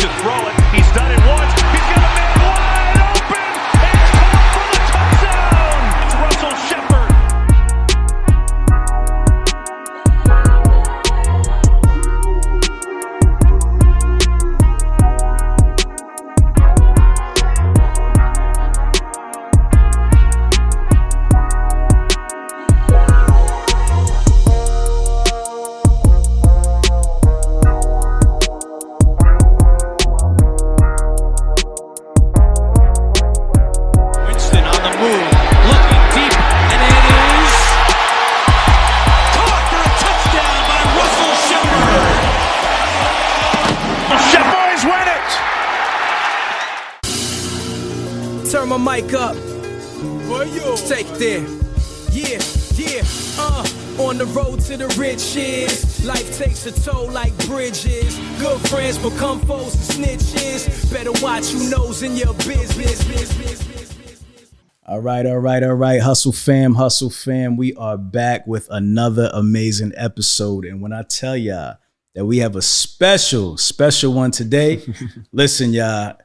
to throw it. He's done it once. He's got a man wide open. It's caught for the touchdown. It's Russell Shepard. Turn my mic up. Take it there. Yeah. On the road to the riches. Life takes a toll like bridges. Good friends become foes and snitches. Better watch who knows in your business. All right. Hustle fam. We are back with another amazing episode. And when I tell y'all that we have a special one today, listen, y'all,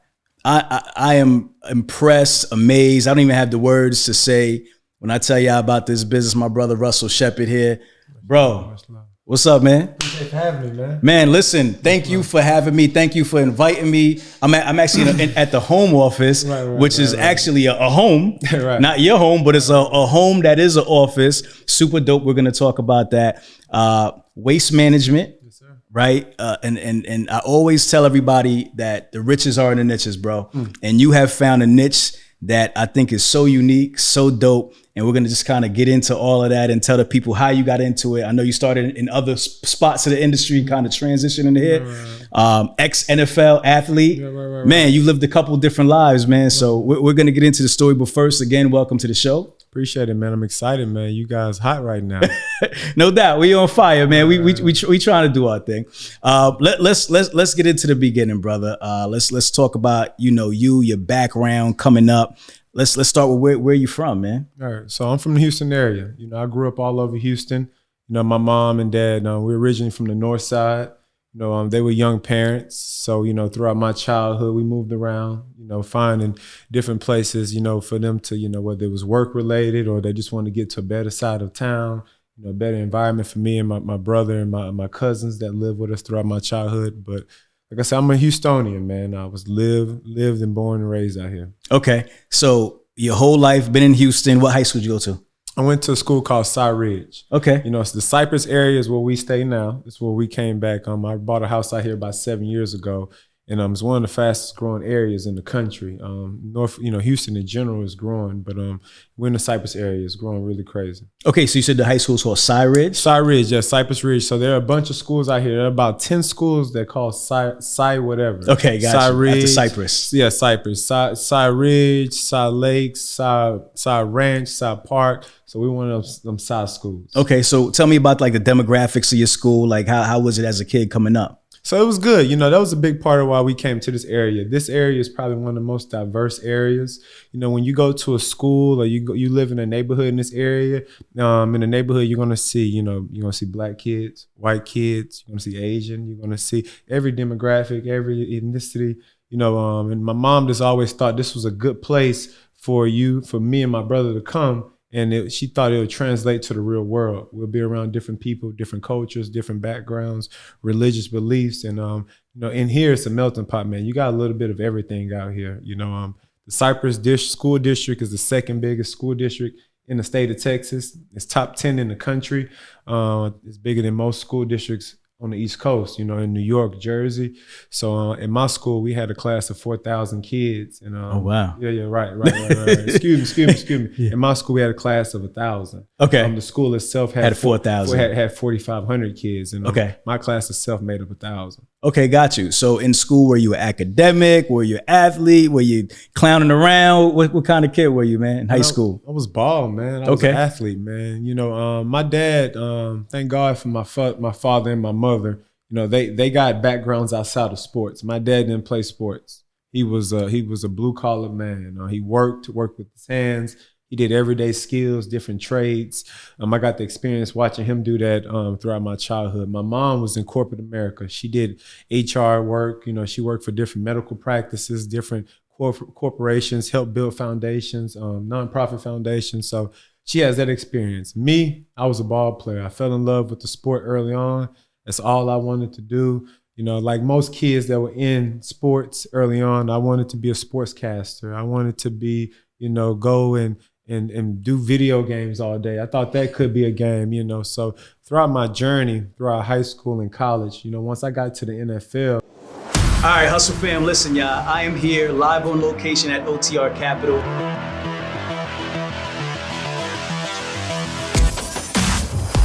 I am impressed, amazed. I don't even have the words to say when I tell y'all about this business. My brother Russell Shepard here. Bro, what's up, man? Thanks for having me, man. Man, listen, thank you for having me. Thank you for inviting me. I'm actually at the home office, which is actually a home, not your home, but it's a home that is an office. Super dope. We're going to talk about that. Waste management. Right. And I always tell everybody that the riches are in the niches, bro. And you have found a niche that I think is so unique, so dope. And we're going to just kind of get into all of that and tell the people how you got into it. I know you started in other spots of the industry, kind of transitioning to here. Ex-NFL athlete. Man, you lived a couple different lives, man. So we're going to get into the story. But first, again, welcome to the show. Appreciate it, man. I'm excited, man. You guys hot right now. No doubt. We on fire, man. We trying to do our thing. Let's get into the beginning, brother. Let's talk about, your background coming up. Let's start with where you from, man. All right. So I'm from the Houston area. I grew up all over Houston. My mom and dad, we're originally from the north side. They were young parents. So, throughout my childhood, we moved around, finding different places, for them to, whether it was work related or they just wanted to get to a better side of town, a better environment for me and my brother and my cousins that lived with us throughout my childhood. But like I said, I'm a Houstonian, man. I was lived and born and raised out here. Okay. So your whole life been in Houston. What high school did you go to? I went to a school called Cy Ridge. Okay. It's the Cypress area is where we stay now. It's where we came back. I bought a house out here about 7 years ago. And it's one of the fastest growing areas in the country. Houston in general is growing, but we're in the Cypress area. It's growing really crazy. Okay, so you said the high school is called Cy Ridge? Cy Ridge, yeah, Cypress Ridge. So there are a bunch of schools out here. There are about 10 schools that call Cy whatever. Okay, gotcha. Cy Ridge. After Cypress. Yeah, Cypress. Cy Ridge, Cy Lakes, Cy Ranch, Cy Park. So we one of them Cy schools. Okay, so tell me about like the demographics of your school. Like how was it as a kid coming up? So it was good. That was a big part of why we came to this area. This area is probably one of the most diverse areas. When you go to a school or you live in a neighborhood in this area, in the neighborhood, you're going to see, you're going to see black kids, white kids, you're going to see Asian, you're going to see every demographic, every ethnicity, and my mom just always thought this was a good place for me and my brother to come. And she thought it would translate to the real world. We'll be around different people, different cultures, different backgrounds, religious beliefs. And, in here, it's a melting pot, man. You got a little bit of everything out here. The Cypress School District is the second biggest school district in the state of Texas. It's top 10 in the country. It's bigger than most school districts on the East Coast, in New York, Jersey. So in my school, we had a class of 4,000 kids. And oh, wow. Yeah, right. Excuse me. Yeah. In my school, we had a class of 1,000. Okay. The school itself had 4,000. Had 4,500 kids. And okay. My class itself made up 1,000. Okay, got you. So in school, were you an academic? Were you an athlete? Were you clowning around? What kind of kid were you, man, in high school? I was ball, man. I was an athlete, man. My dad, thank God for my father and my mother, they got backgrounds outside of sports. My dad didn't play sports. He was a blue collar man. He worked with his hands. He did everyday skills, different trades. I got the experience watching him do that throughout my childhood. My mom was in corporate America. She did HR work. You know, she worked for different medical practices, different corporations, helped build foundations, nonprofit foundations. So she has that experience. Me, I was a ball player. I fell in love with the sport early on. That's all I wanted to do. You know, like most kids that were in sports early on, I wanted to be a sportscaster. I wanted to be, you know, go and do video games all day. I thought that could be a game, you know. So throughout my journey, throughout high school and college, you know, once I got to the NFL. All right, Hustle fam, listen, y'all. I am here live on location at OTR Capital.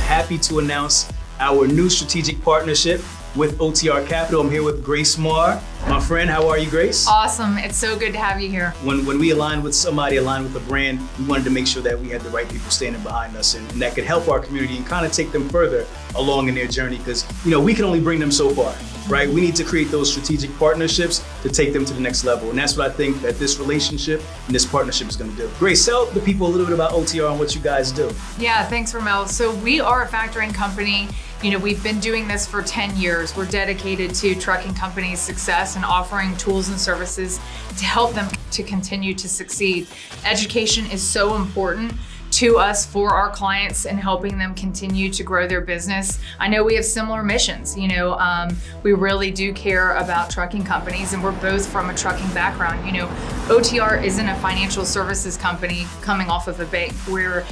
Happy to announce our new strategic partnership with OTR Capital. I'm here with Grace Marr. My friend, how are you, Grace? Awesome. It's so good to have you here. When we aligned with somebody, aligned with a brand, we wanted to make sure that we had the right people standing behind us and that could help our community and kind of take them further along in their journey, because, you know, we can only bring them so far, right? We need to create those strategic partnerships to take them to the next level. And that's what I think that this relationship and this partnership is going to do. Grace, tell the people a little bit about OTR and what you guys do. Yeah, thanks, Ramel. So we are a factoring company. You know, we've been doing this for 10 years. We're dedicated to trucking companies' success and offering tools and services to help them to continue to succeed. Education is so important to us for our clients and helping them continue to grow their business. I know we have similar missions. You know, we really do care about trucking companies, and we're both from a trucking background. You know, OTR isn't a financial services company coming off of a bank. We're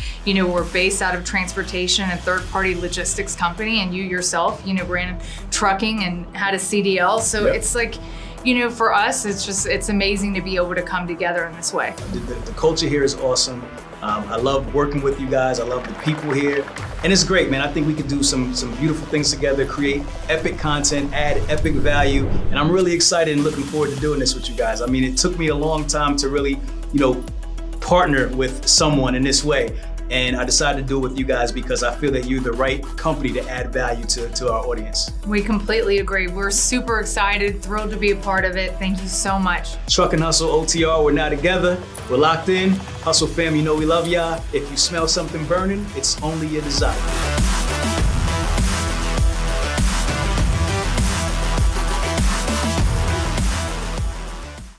based out of transportation and third-party logistics company, and you yourself, you know, ran trucking and had a CDL. So Yep. It's like, you know, for us, it's amazing to be able to come together in this way. The culture here is awesome. I love working with you guys. I love the people here. And it's great, man. I think we could do some beautiful things together, create epic content, add epic value. And I'm really excited and looking forward to doing this with you guys. I mean, it took me a long time to really, you know, partner with someone in this way. And I decided to do it with you guys because I feel that you're the right company to add value to our audience. We completely agree. We're super excited, thrilled to be a part of it. Thank you so much. Truck and Hustle OTR, we're now together. We're locked in. Hustle fam, you know we love y'all. If you smell something burning, it's only your desire.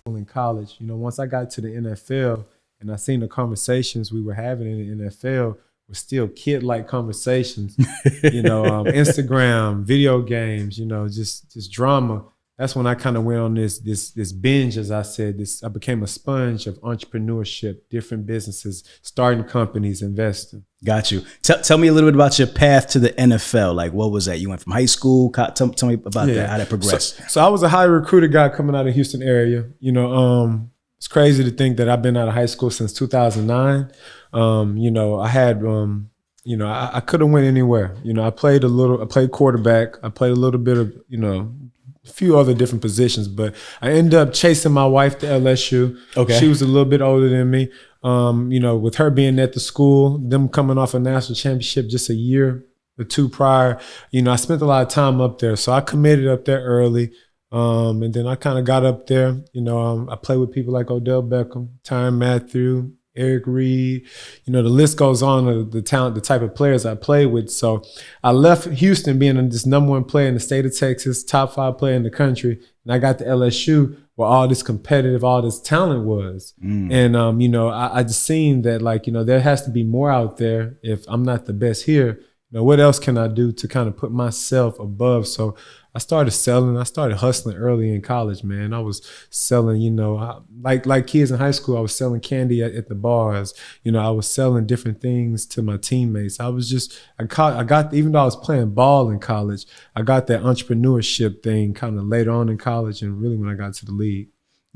In college, you know, once I got to the NFL and I seen the conversations we were having in the NFL were still kid-like conversations, you know, Instagram, video games, you know, just drama. That's when I kind of went on this binge, as I said. I became a sponge of entrepreneurship, different businesses, starting companies, investing. Got you. Tell me a little bit about your path to the NFL. Like, what was that? You went from high school? Tell me about that, how that progressed. So I was a high recruited guy coming out of Houston area. You know, it's crazy to think that I've been out of high school since 2009. You know, I had, you know, I could have went anywhere. You know, I played quarterback. I played a little bit of, you know, a few other different positions, but I ended up chasing my wife to LSU. Okay. She was a little bit older than me. You know, with her being at the school, them coming off a national championship just a year or two prior, you know, I spent a lot of time up there. So I committed up there early. And then I kind of got up there, you know, I played with people like Odell Beckham, Tyrann Mathieu, Eric Reed, you know, the list goes on of the talent, the type of players I played with. So I left Houston being this #1 player in the state of Texas, top 5 player in the country. And I got to LSU where all this talent was. And, you know, I just seen that, like, you know, there has to be more out there. If I'm not the best here, you know, what else can I do to kind of put myself above? So I started selling. I started hustling early in college, man. I was selling, you know, like kids in high school, I was selling candy at the bars. You know, I was selling different things to my teammates. I got, even though I was playing ball in college, I got that entrepreneurship thing kind of later on in college and really when I got to the league.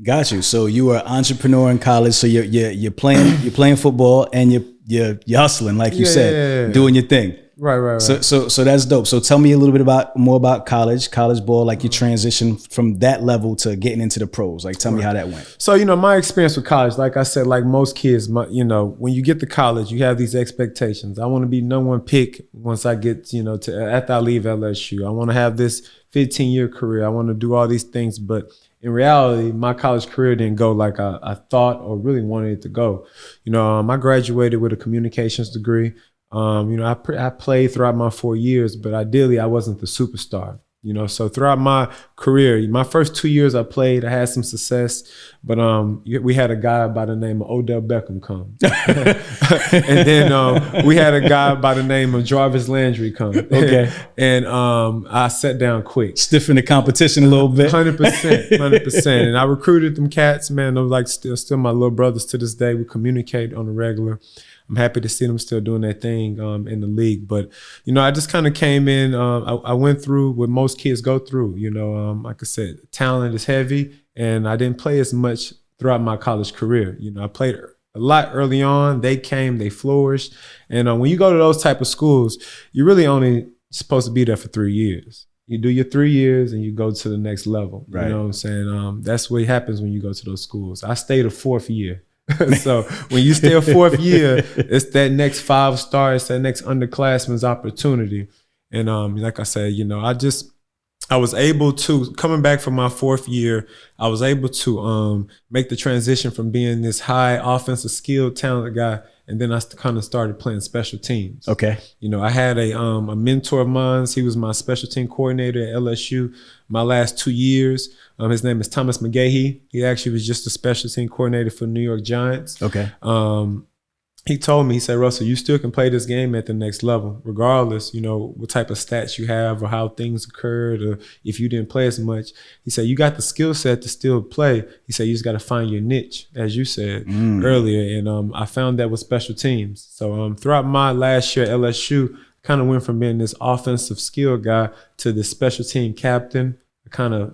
Got you. So you were an entrepreneur in college. So you're playing football and you're hustling, like you said, doing your thing. Right. So that's dope. So tell me a little bit more about college ball, like your transition from that level to getting into the pros. Like, tell me how that went. So, you know, my experience with college, like I said, like most kids, you know, when you get to college, you have these expectations. I want to be #1 pick once I get, you know, after I leave LSU. I want to have this 15-year career. I want to do all these things, but in reality, my college career didn't go like I thought or really wanted it to go. I graduated with a communications degree. I played throughout my 4 years, but ideally I wasn't the superstar. So throughout my career, my first 2 years I played, I had some success, but we had a guy by the name of Odell Beckham come. And then we had a guy by the name of Jarvis Landry come. Okay. And I sat down quick. Stiffen the competition a little bit. 100%. And I recruited them cats, man. They're like still my little brothers to this day. We communicate on a regular. I'm happy to see them still doing their thing in the league. But, I just kind of came in. I went through what most kids go through. Like I said, talent is heavy, and I didn't play as much throughout my college career. I played a lot early on. They came, they flourished. And when you go to those type of schools, you're really only supposed to be there for 3 years. You do your 3 years and you go to the next level. Right. You know what I'm saying? That's what happens when you go to those schools. I stayed a 4th year. So when you stay a 4th year, it's that next 5-star, it's that next underclassman's opportunity. And like I said, I was able to, coming back from my 4th year, I was able to make the transition from being this high offensive skilled talent guy, and then I kind of started playing special teams. Okay. I had a mentor of mine. He was my special team coordinator at LSU my last 2 years. His name is Thomas McGahee. He actually was just a special team coordinator for the New York Giants. Okay. He told me, he said, Russell, you still can play this game at the next level, regardless, what type of stats you have or how things occurred or if you didn't play as much. He said, you got the skill set to still play. He said, you just got to find your niche, as you said earlier. And I found that with special teams. So throughout my last year at LSU, kind of went from being this offensive skill guy to the special team captain. I kind of,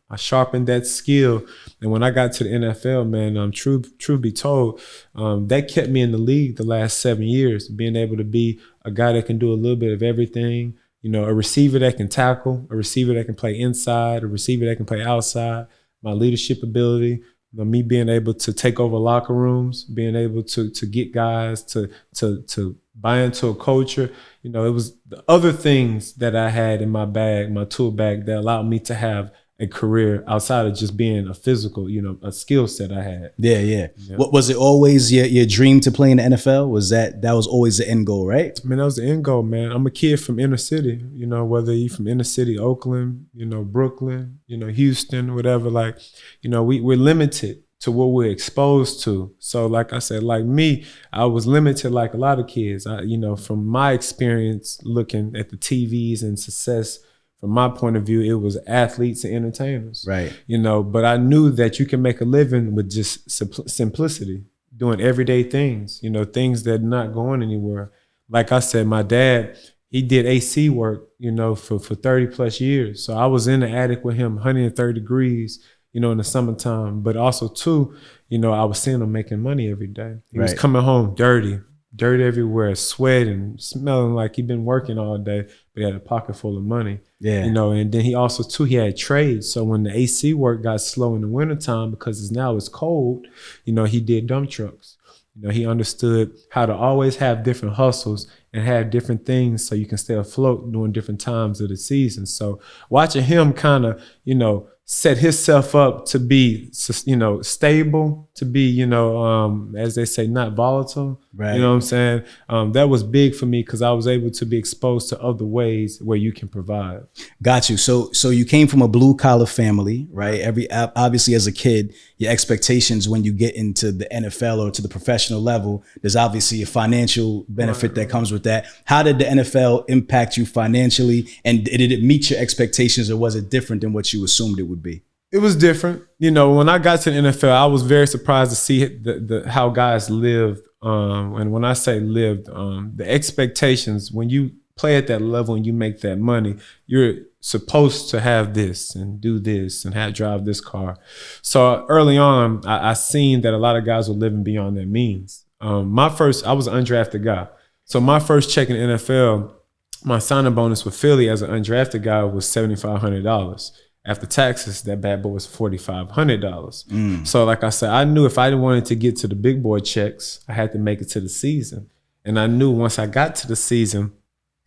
I sharpened that skill. And when I got to the NFL, man, truth be told, that kept me in the league the last 7 years, being able to be a guy that can do a little bit of everything, a receiver that can tackle, a receiver that can play inside, a receiver that can play outside, my leadership ability, me being able to take over locker rooms, being able to get guys to buy into a culture. It was the other things that I had in my bag, my tool bag, that allowed me to have a career outside of just being a physical, a skill set I had. Yeah. What was it always your dream to play in the NFL? Was that was always the end goal, right? Man, that was the end goal, man. I'm a kid from inner city, whether you from inner city, Oakland, Brooklyn, Houston, whatever, we're limited to what we're exposed to. So like I said, like me, I was limited like a lot of kids. From my experience looking at the TVs and success, from my point of view, it was athletes and entertainers. Right. But I knew that you can make a living with just simplicity, doing everyday things, things that are not going anywhere. Like I said, my dad, he did AC work, for 30 plus years. So I was in the attic with him, 130 degrees, in the summertime. But also too, I was seeing him making money every day. He was coming home dirty everywhere, sweating, smelling like he'd been working all day, but he had a pocket full of money. Yeah. And then he also too, he had trades. So when the AC work got slow in the wintertime, because now it's cold, he did dump trucks. He understood how to always have different hustles and have different things so you can stay afloat during different times of the season. So watching him kind of, set himself up to be, stable, to be, as they say, not volatile. Right. You know what I'm saying? That was big for me because I was able to be exposed to other ways where you can provide. Got you. So you came from a blue collar family, right? Obviously as a kid, your expectations when you get into the NFL or to the professional level, there's obviously a financial benefit that comes with that. How did the NFL impact you financially? And did it meet your expectations, or was it different than what you assumed it would be? It was different. When I got to the NFL, I was very surprised to see how guys lived. And when I say lived, the expectations, when you play at that level and you make that money, you're supposed to have this and do this and drive this car. So early on, I seen that a lot of guys were living beyond their means. I was an undrafted guy. So my first check in the NFL, my signing bonus with Philly as an undrafted guy was $7,500. After taxes, that bad boy was $4,500. So like I said, I knew if I wanted to get to the big boy checks, I had to make it to the season. And I knew once I got to the season,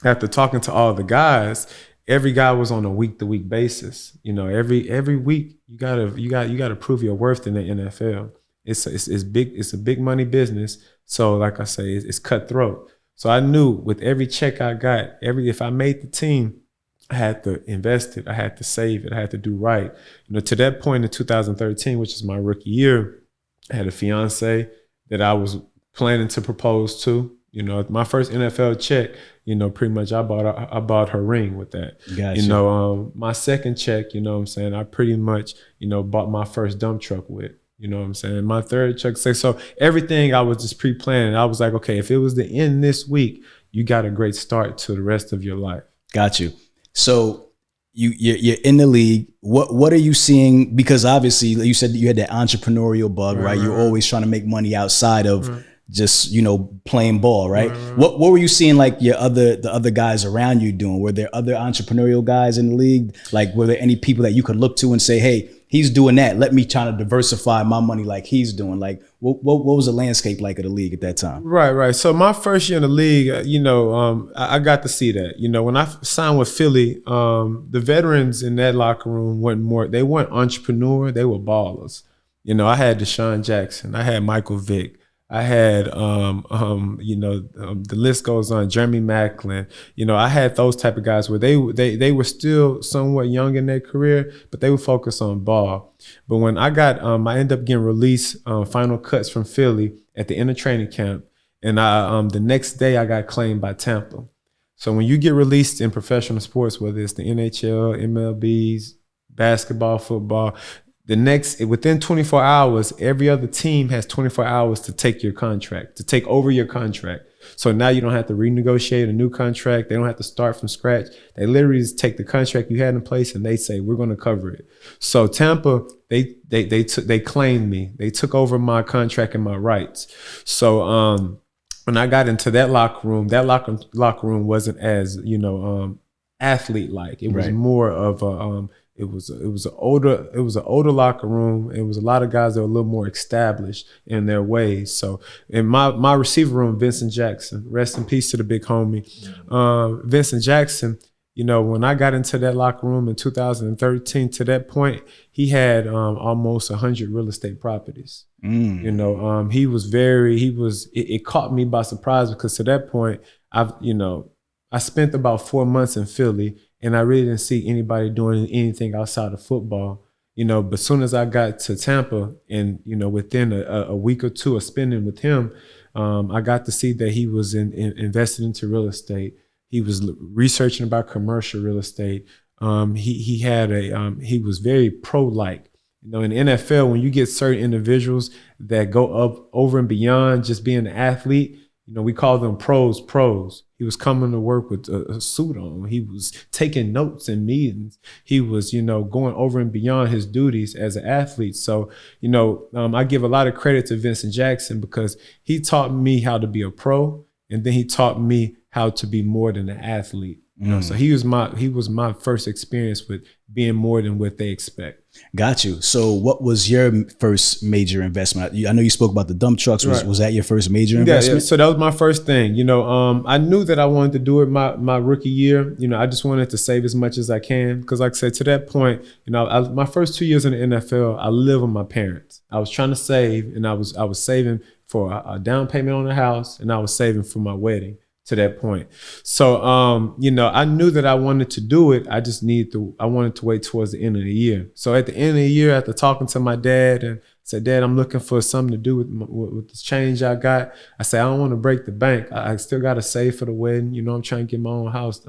after talking to all the guys, every guy was on a week to week basis. You know, every week you gotta prove your worth in the NFL. It's big. It's a big money business. So like I say, it's cutthroat. So I knew with every check I got, if I made the team, I had to invest it. I had to save it. I had to do right. You know, to that point in 2013, which is my rookie year, I had a fiance that I was planning to propose to. You know, my first NFL check, you know, pretty much I bought her ring with that. Gotcha. You know, my second check, you know what I'm saying, I pretty much, you know, bought my first dump truck with. You know what I'm saying? My third check, so everything I was just pre-planning. I was like, okay, if it was the end this week, you got a great start to the rest of your life. Got you. So you're in the league. What are you seeing? Because obviously you said you had that entrepreneurial bug, right? You're always trying to make money outside of just, you know, playing ball, right? What were you seeing like the other guys around you doing? Were there other entrepreneurial guys in the league? Like, were there any people that you could look to and say, hey, he's doing that, let me try to diversify my money like he's doing? Like, what was the landscape like of the league at that time? Right. So my first year in the league, you know, I got to see that. You know, when I signed with Philly, the veterans in that locker room they weren't entrepreneur, they were ballers. You know, I had Deshaun Jackson, I had Michael Vick, I had, you know, the list goes on, Jeremy Macklin. You know, I had those type of guys where they were still somewhat young in their career, but they would focus on ball. But when I ended up getting released, final cuts from Philly at the end of training camp, and the next day I got claimed by Tampa. So when you get released in professional sports, whether it's the NHL, MLBs, basketball, football, within 24 hours, every other team has 24 hours to take over your contract. So now you don't have to renegotiate a new contract. They don't have to start from scratch. They literally just take the contract you had in place and they say, we're going to cover it. So Tampa, they claimed me. They took over my contract and my rights. So when I got into that locker room wasn't as, you know, athlete-like. It was more of a It was an older locker room. It was a lot of guys that were a little more established in their ways. So in my receiver room, Vincent Jackson, rest in peace to the big homie. Vincent Jackson, you know, when I got into that locker room in 2013, to that point, he had almost 100 real estate properties. You know, it caught me by surprise because to that point, I spent about 4 months in Philly. And I really didn't see anybody doing anything outside of football, you know. But as soon as I got to Tampa, and you know, within a week or two of spending with him, I got to see that he was invested into real estate. He was researching about commercial real estate. He was very pro-like. You know, in the NFL, when you get certain individuals that go up over and beyond just being an athlete, you know, we call them pros. He was coming to work with a suit on. He was taking notes in meetings. He was, you know, going over and beyond his duties as an athlete. So, you know, I give a lot of credit to Vincent Jackson because he taught me how to be a pro, and then he taught me how to be more than an athlete. You know, so he was my first experience with being more than what they expect. Got you. So what was your first major investment? I know you spoke about the dump trucks. Was that your first major investment? Yeah. So that was my first thing. You know, I knew that I wanted to do it my rookie year. You know, I just wanted to save as much as I can because, like I said, to that point, you know, my first 2 years in the NFL, I lived with my parents. I was trying to save, and I was saving for a down payment on a house, and I was saving for my wedding. To that point. So, you know, I knew that I wanted to do it. I wanted to wait towards the end of the year. So at the end of the year, after talking to my dad and said, Dad, I'm looking for something to do with this change I got. I said, I don't want to break the bank. I still got to save for the wedding. You know, I'm trying to get my own house,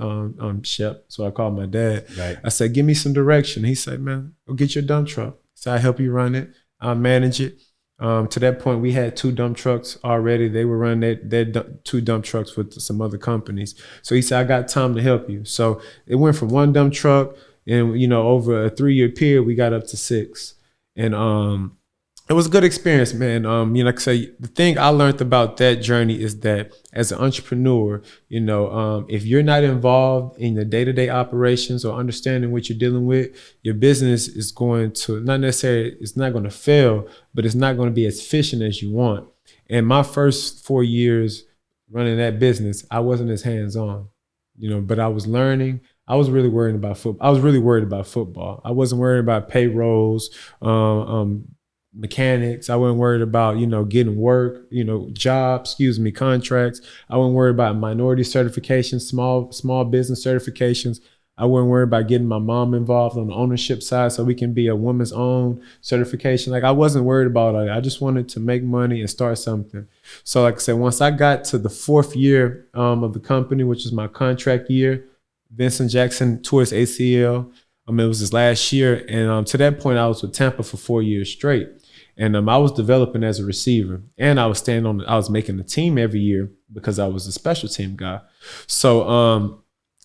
Shep. So I called my dad. Right. I said, give me some direction. He said, man, go get your dump truck. So I help you run it. I'll manage it. To that point, we had 2 dump trucks already. They were running their 2 dump trucks with some other companies. So he said, I got time to help you. So it went from 1 dump truck, and you know, over a 3-year period, we got up to 6. And it was a good experience, man. You know, like I say, the thing I learned about that journey is that as an entrepreneur, you know, if you're not involved in the day-to-day operations or understanding what you're dealing with, your business is going to it's not going to fail, but it's not going to be as efficient as you want. And my first 4 years running that business, I wasn't as hands-on, you know, but I was learning. I was really worried about football. I wasn't worried about payrolls, mechanics. I wasn't worried about, getting work, contracts. I wasn't worried about minority certifications, small business certifications. I wasn't worried about getting my mom involved on the ownership side so we can be a woman's own certification. Like, I wasn't worried about it. I just wanted to make money and start something. So like I said, once I got to the 4th year of the company, which is my contract year, Vincent Jackson tore his ACL. It was his last year. And to that point, I was with Tampa for 4 years straight. And I was developing as a receiver. And I was I was making the team every year because I was a special team guy. So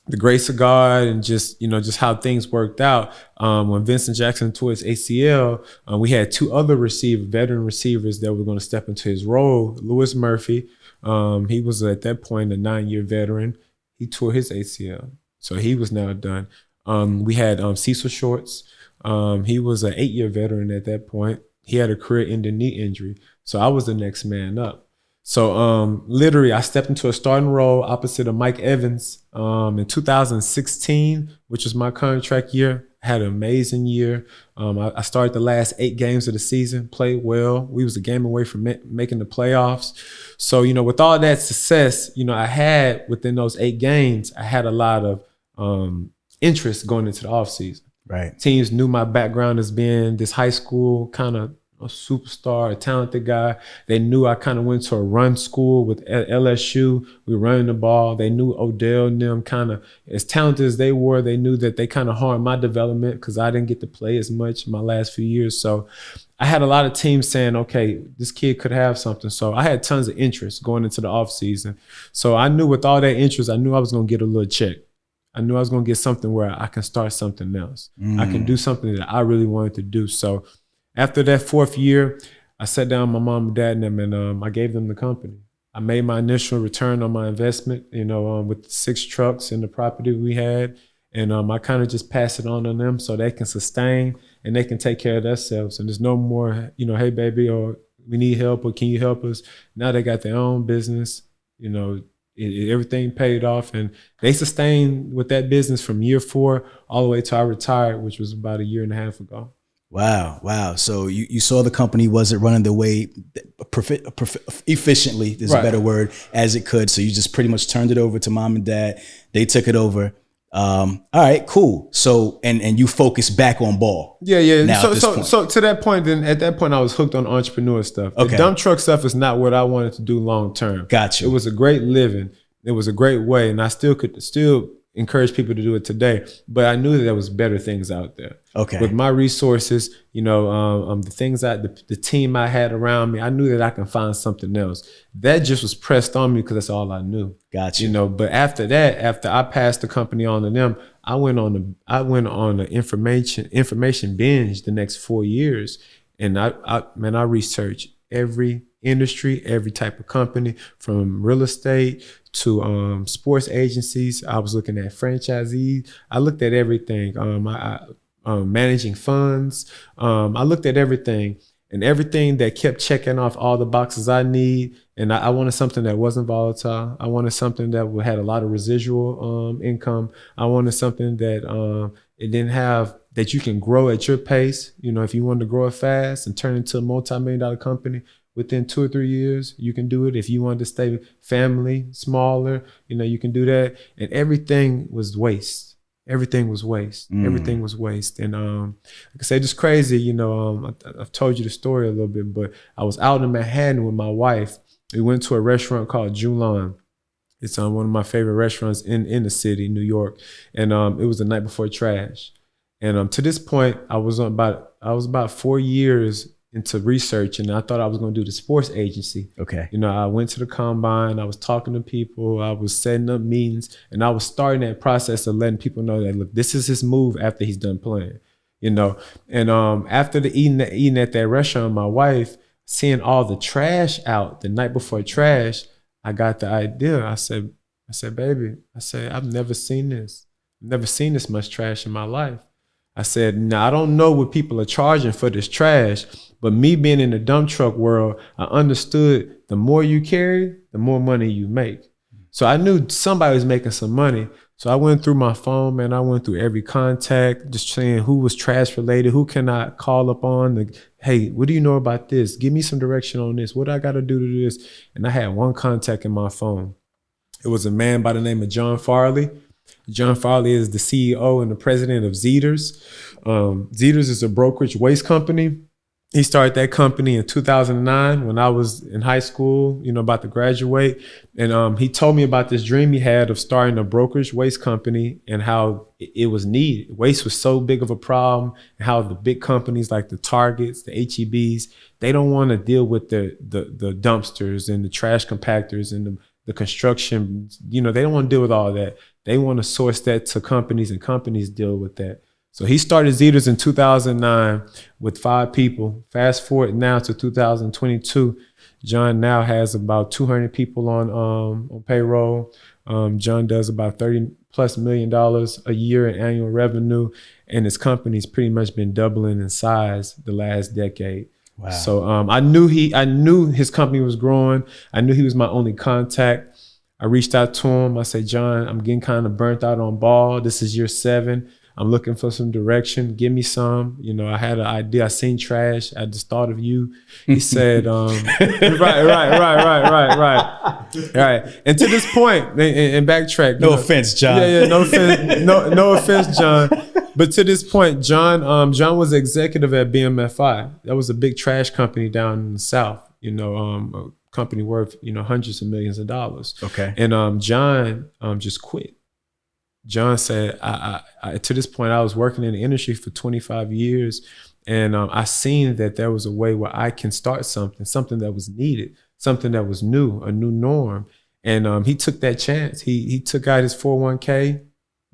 the grace of God and just how things worked out. When Vincent Jackson tore his ACL, we had 2 other veteran receivers that were going to step into his role. Louis Murphy, he was at that point a 9-year veteran. He tore his ACL, so he was now done. We had Cecil Shorts. He was an 8-year veteran at that point. He had a career-ending knee injury, so I was the next man up. So literally, I stepped into a starting role opposite of Mike Evans in 2016, which was my contract year. I had an amazing year. I started the last 8 games of the season, played well. We was a game away from making the playoffs. So, with all that success, I had within those 8 games, I had a lot of interest going into the offseason. Right. Teams knew my background as being this high school kind of a superstar, a talented guy. They knew I kind of went to a run school with LSU. We were running the ball. They knew Odell and them kind of, as talented as they were, they knew that they kind of harmed my development because I didn't get to play as much in my last few years. So I had a lot of teams saying, okay, this kid could have something. So I had tons of interest going into the offseason. So I knew with all that interest, I knew I was going to get a little check. I knew I was going to get something where I can start something else. I can do something that I really wanted to do. So after that 4th year, I sat down with my mom and dad and them, and I gave them the company. I made my initial return on my investment, with 6 trucks and the property we had. And I kind of just passed it on to them so they can sustain and they can take care of themselves. And there's no more, hey, baby, or we need help, or can you help us? Now they got their own business, everything paid off, and they sustained with that business from year 4 all the way till I retired, which was about 1.5 years ago. Wow. So you saw the company wasn't running the way efficiently, there's a better word, as it could. So you just pretty much turned it over to mom and dad. They took it over. All right, cool. So, and you focus back on ball. Yeah. Now, so to that point, then at that point I was hooked on entrepreneur stuff. Okay. The dump truck stuff is not what I wanted to do long term. Gotcha. It was a great living. It was a great way. And I still encourage people to do it today. But I knew that there was better things out there. Okay. With my resources, the things the team I had around me, I knew that I can find something else. That just was pressed on me because that's all I knew. Gotcha. But after that, after I passed the company on to them, I went on the information binge the next 4 years, and I researched every industry, every type of company, from real estate to sports agencies. I was looking at franchisees. I looked at everything. Managing funds. I looked at everything, and everything that kept checking off all the boxes I need. And I wanted something that wasn't volatile. I wanted something that had a lot of residual income. I wanted something that it didn't have, that you can grow at your pace. If you wanted to grow it fast and turn into a multi-million-dollar company within 2 or 3 years, you can do it. If you wanted to stay family, smaller, you can do that. And everything was waste. Everything was waste. Everything was waste. And like I said, it's crazy. I've told you the story a little bit, but I was out in Manhattan with my wife. We went to a restaurant called Julon. It's one of my favorite restaurants in the city, New York. And it was the night before trash. And to this point, I was about 4 years into research, and I thought I was going to do the sports agency. Okay. I went to the combine, I was talking to people, I was setting up meetings, and I was starting that process of letting people know that, look, this is his move after he's done playing, And after the eating at that restaurant, my wife, seeing all the trash out the night before trash, I got the idea. I said, baby, I've never seen this. I've never seen this much trash in my life. I said, now I don't know what people are charging for this trash, but me being in the dump truck world, I understood the more you carry, the more money you make. So I knew somebody was making some money. So I went through my phone, man. I went through every contact, just saying who was trash related, who can I call up on. Hey, what do you know about this? Give me some direction on this. What I got to do to this? And I had one contact in my phone. It was a man by the name of John Farley. John Farley is the CEO and the president of Zeders. Zeders is a brokerage waste company. He started that company in 2009 when I was in high school, about to graduate. And he told me about this dream he had of starting a brokerage waste company and how it was needed. Waste was so big of a problem, and how the big companies like the Targets, the HEBs, they don't want to deal with the dumpsters and the trash compactors and the construction. They don't want to deal with all that. They want to source that to companies, and companies deal with that. So he started Zeders in 2009 with 5 people. Fast forward now to 2022, John now has about 200 people on payroll. John does about $30+ million a year in annual revenue, and his company's pretty much been doubling in size the last decade. Wow. So I knew his company was growing. I knew he was my only contact. I reached out to him. I said, John, I'm getting kind of burnt out on ball. This is year 7. I'm looking for some direction. Give me some. I had an idea. I seen trash. I just thought of you. He said, right. And to this point, and backtrack. No offense, John. Yeah, no offense. No offense, John. But to this point, John was executive at BMFI. That was a big trash company down in the South. A company worth hundreds of millions of dollars. Okay. And John just quit. John said, I to this point, I was working in the industry for 25 years, and I seen that there was a way where I can start something that was needed, something that was new, a new norm. And he took that chance. He took out his 401k.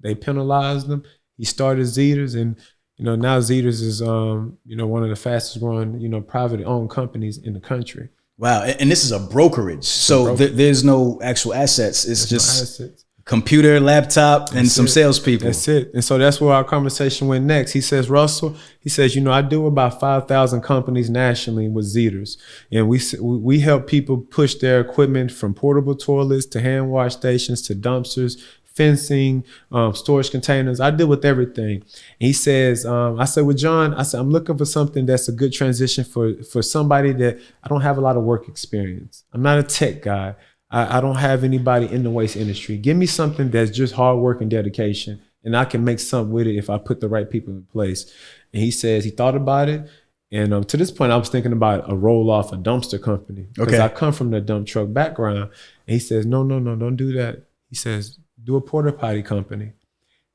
They penalized him. He started Zeders, and now Zeders is one of the fastest growing privately owned companies in the country. Wow, and this is a brokerage, so there's no actual assets. It's just computer, laptop, and some salespeople. That's it. And so that's where our conversation went next. He says, Russell, I do about 5,000 companies nationally with Zeders. And we help people push their equipment from portable toilets to hand wash stations to dumpsters, fencing, storage containers. I deal with everything. And he says, I said, well, John, I'm looking for something that's a good transition for somebody that I don't have a lot of work experience. I'm not a tech guy. I don't have anybody in the waste industry. Give me something that's just hard work and dedication, and I can make something with it if I put the right people in place. And he says he thought about it. And to this point, I was thinking about a roll-off, a dumpster company. Because I come from the dump truck background. And he says, no, don't do that. He says, do a porta potty company.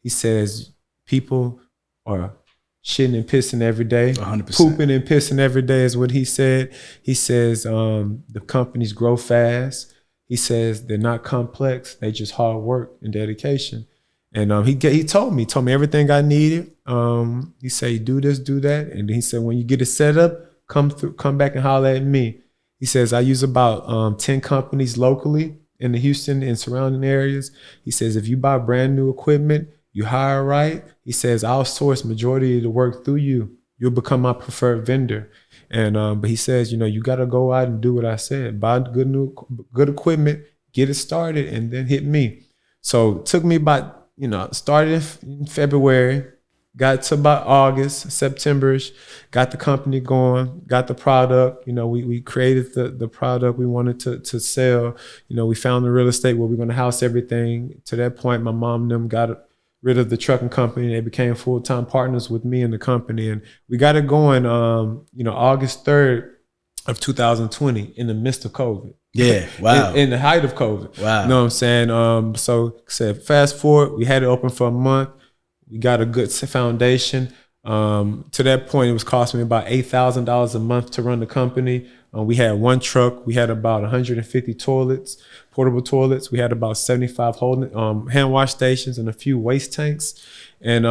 He says, people are shitting and pissing every day. 100%. Pooping and pissing every day is what he said. He says the companies grow fast. He says they're not complex. They just hard work and dedication. And he told me everything I needed. He said, do this, do that. And he said, when you get it set up, come back and holler at me. He says, I use about 10 companies locally in the Houston and surrounding areas. He says, if you buy brand new equipment, you hire right. He says, I'll source majority of the work through you. You'll become my preferred vendor. And but he says, you got to go out and do what I said. Buy good equipment, get it started, and then hit me. So it took me about, started in February, got to about August, September-ish, got the company going, got the product. We created the product we wanted to sell. We found the real estate where we're going to house everything. To that point, my mom and them got rid of the trucking company. They became full-time partners with me and the company. And we got it going, August 3rd of 2020 in the midst of COVID. Yeah, wow. In the height of COVID. Wow. You know what I'm saying? So fast forward, we had it open for a month. We got a good foundation. To that point, it was costing me about $8,000 a month to run the company. We had one truck. We had about 150 toilets, portable toilets. We had about 75 hand wash stations and a few waste tanks. And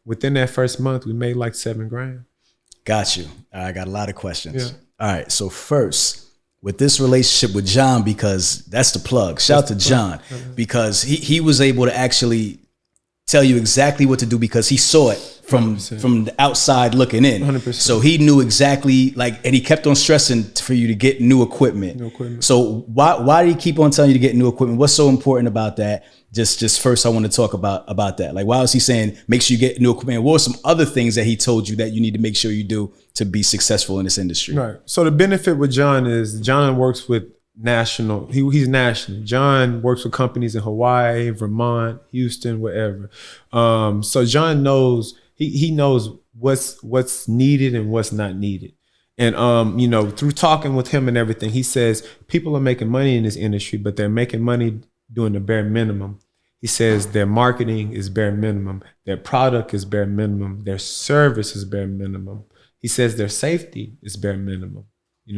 within that first month, we made like $7,000. Got you. I got a lot of questions. Yeah. All right. So first, with this relationship with John, because that's the plug. Shout out to John, because he was able to actually tell you exactly what to do because he saw it from the outside looking in. 100%. So he knew exactly, like, and he kept on stressing for you to get new equipment. So why did he keep on telling you to get new equipment? What's so important about that? Just first, I want to talk about that. Like, why was he saying make sure you get new equipment? What were some other things that he told you that you need to make sure you do to be successful in this industry? Right. So the benefit with John is John works with national. He's national. John works with companies in Hawaii, Vermont, Houston, wherever. So John knows he knows what's needed and what's not needed. And through talking with him and everything, he says people are making money in this industry, but they're making money doing the bare minimum. He says their marketing is bare minimum, their product is bare minimum, their service is bare minimum. He says their safety is bare minimum.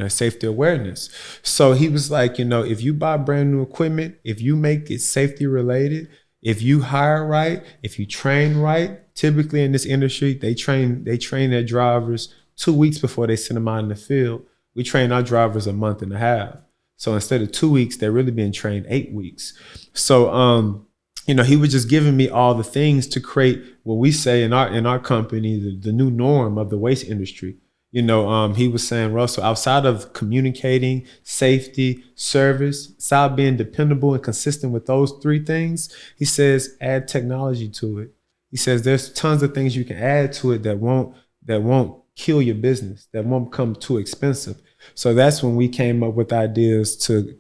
Safety awareness. So he was like, if you buy brand new equipment, if you make it safety related, if you hire right, if you train right, typically in this industry, they train their drivers 2 weeks before they send them out in the field. We train our drivers a month and a half. So instead of 2 weeks, they're really being trained 8 weeks. So, he was just giving me all the things to create what we say in our company, the new norm of the waste industry. He was saying, Russell, outside of communicating, safety, service, outside being dependable and consistent with those three things, he says, add technology to it. He says there's tons of things you can add to it that won't kill your business, that won't become too expensive. So that's when we came up with ideas to,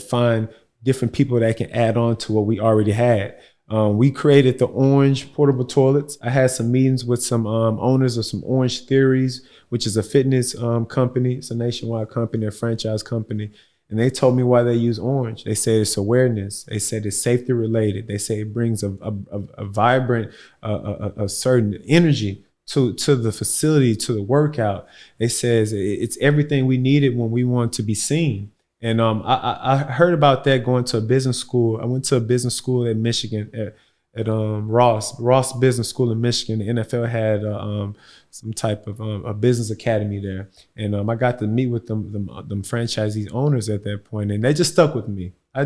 find different people that can add on to what we already had. We created the Orange portable toilets. I had some meetings with some owners of some Orange Theories, which is a fitness company. It's a nationwide company, a franchise company. And they told me why they use Orange. They said it's awareness. They said it's safety related. They say it brings a vibrant, a certain energy to the facility, to the workout. They says it's everything we needed when we want to be seen. And I heard about that going to a business school. I went to a business school in Michigan at Ross Business School in Michigan. The NFL had some type of a business academy there, and I got to meet with them franchisee owners at that point, and they just stuck with me. I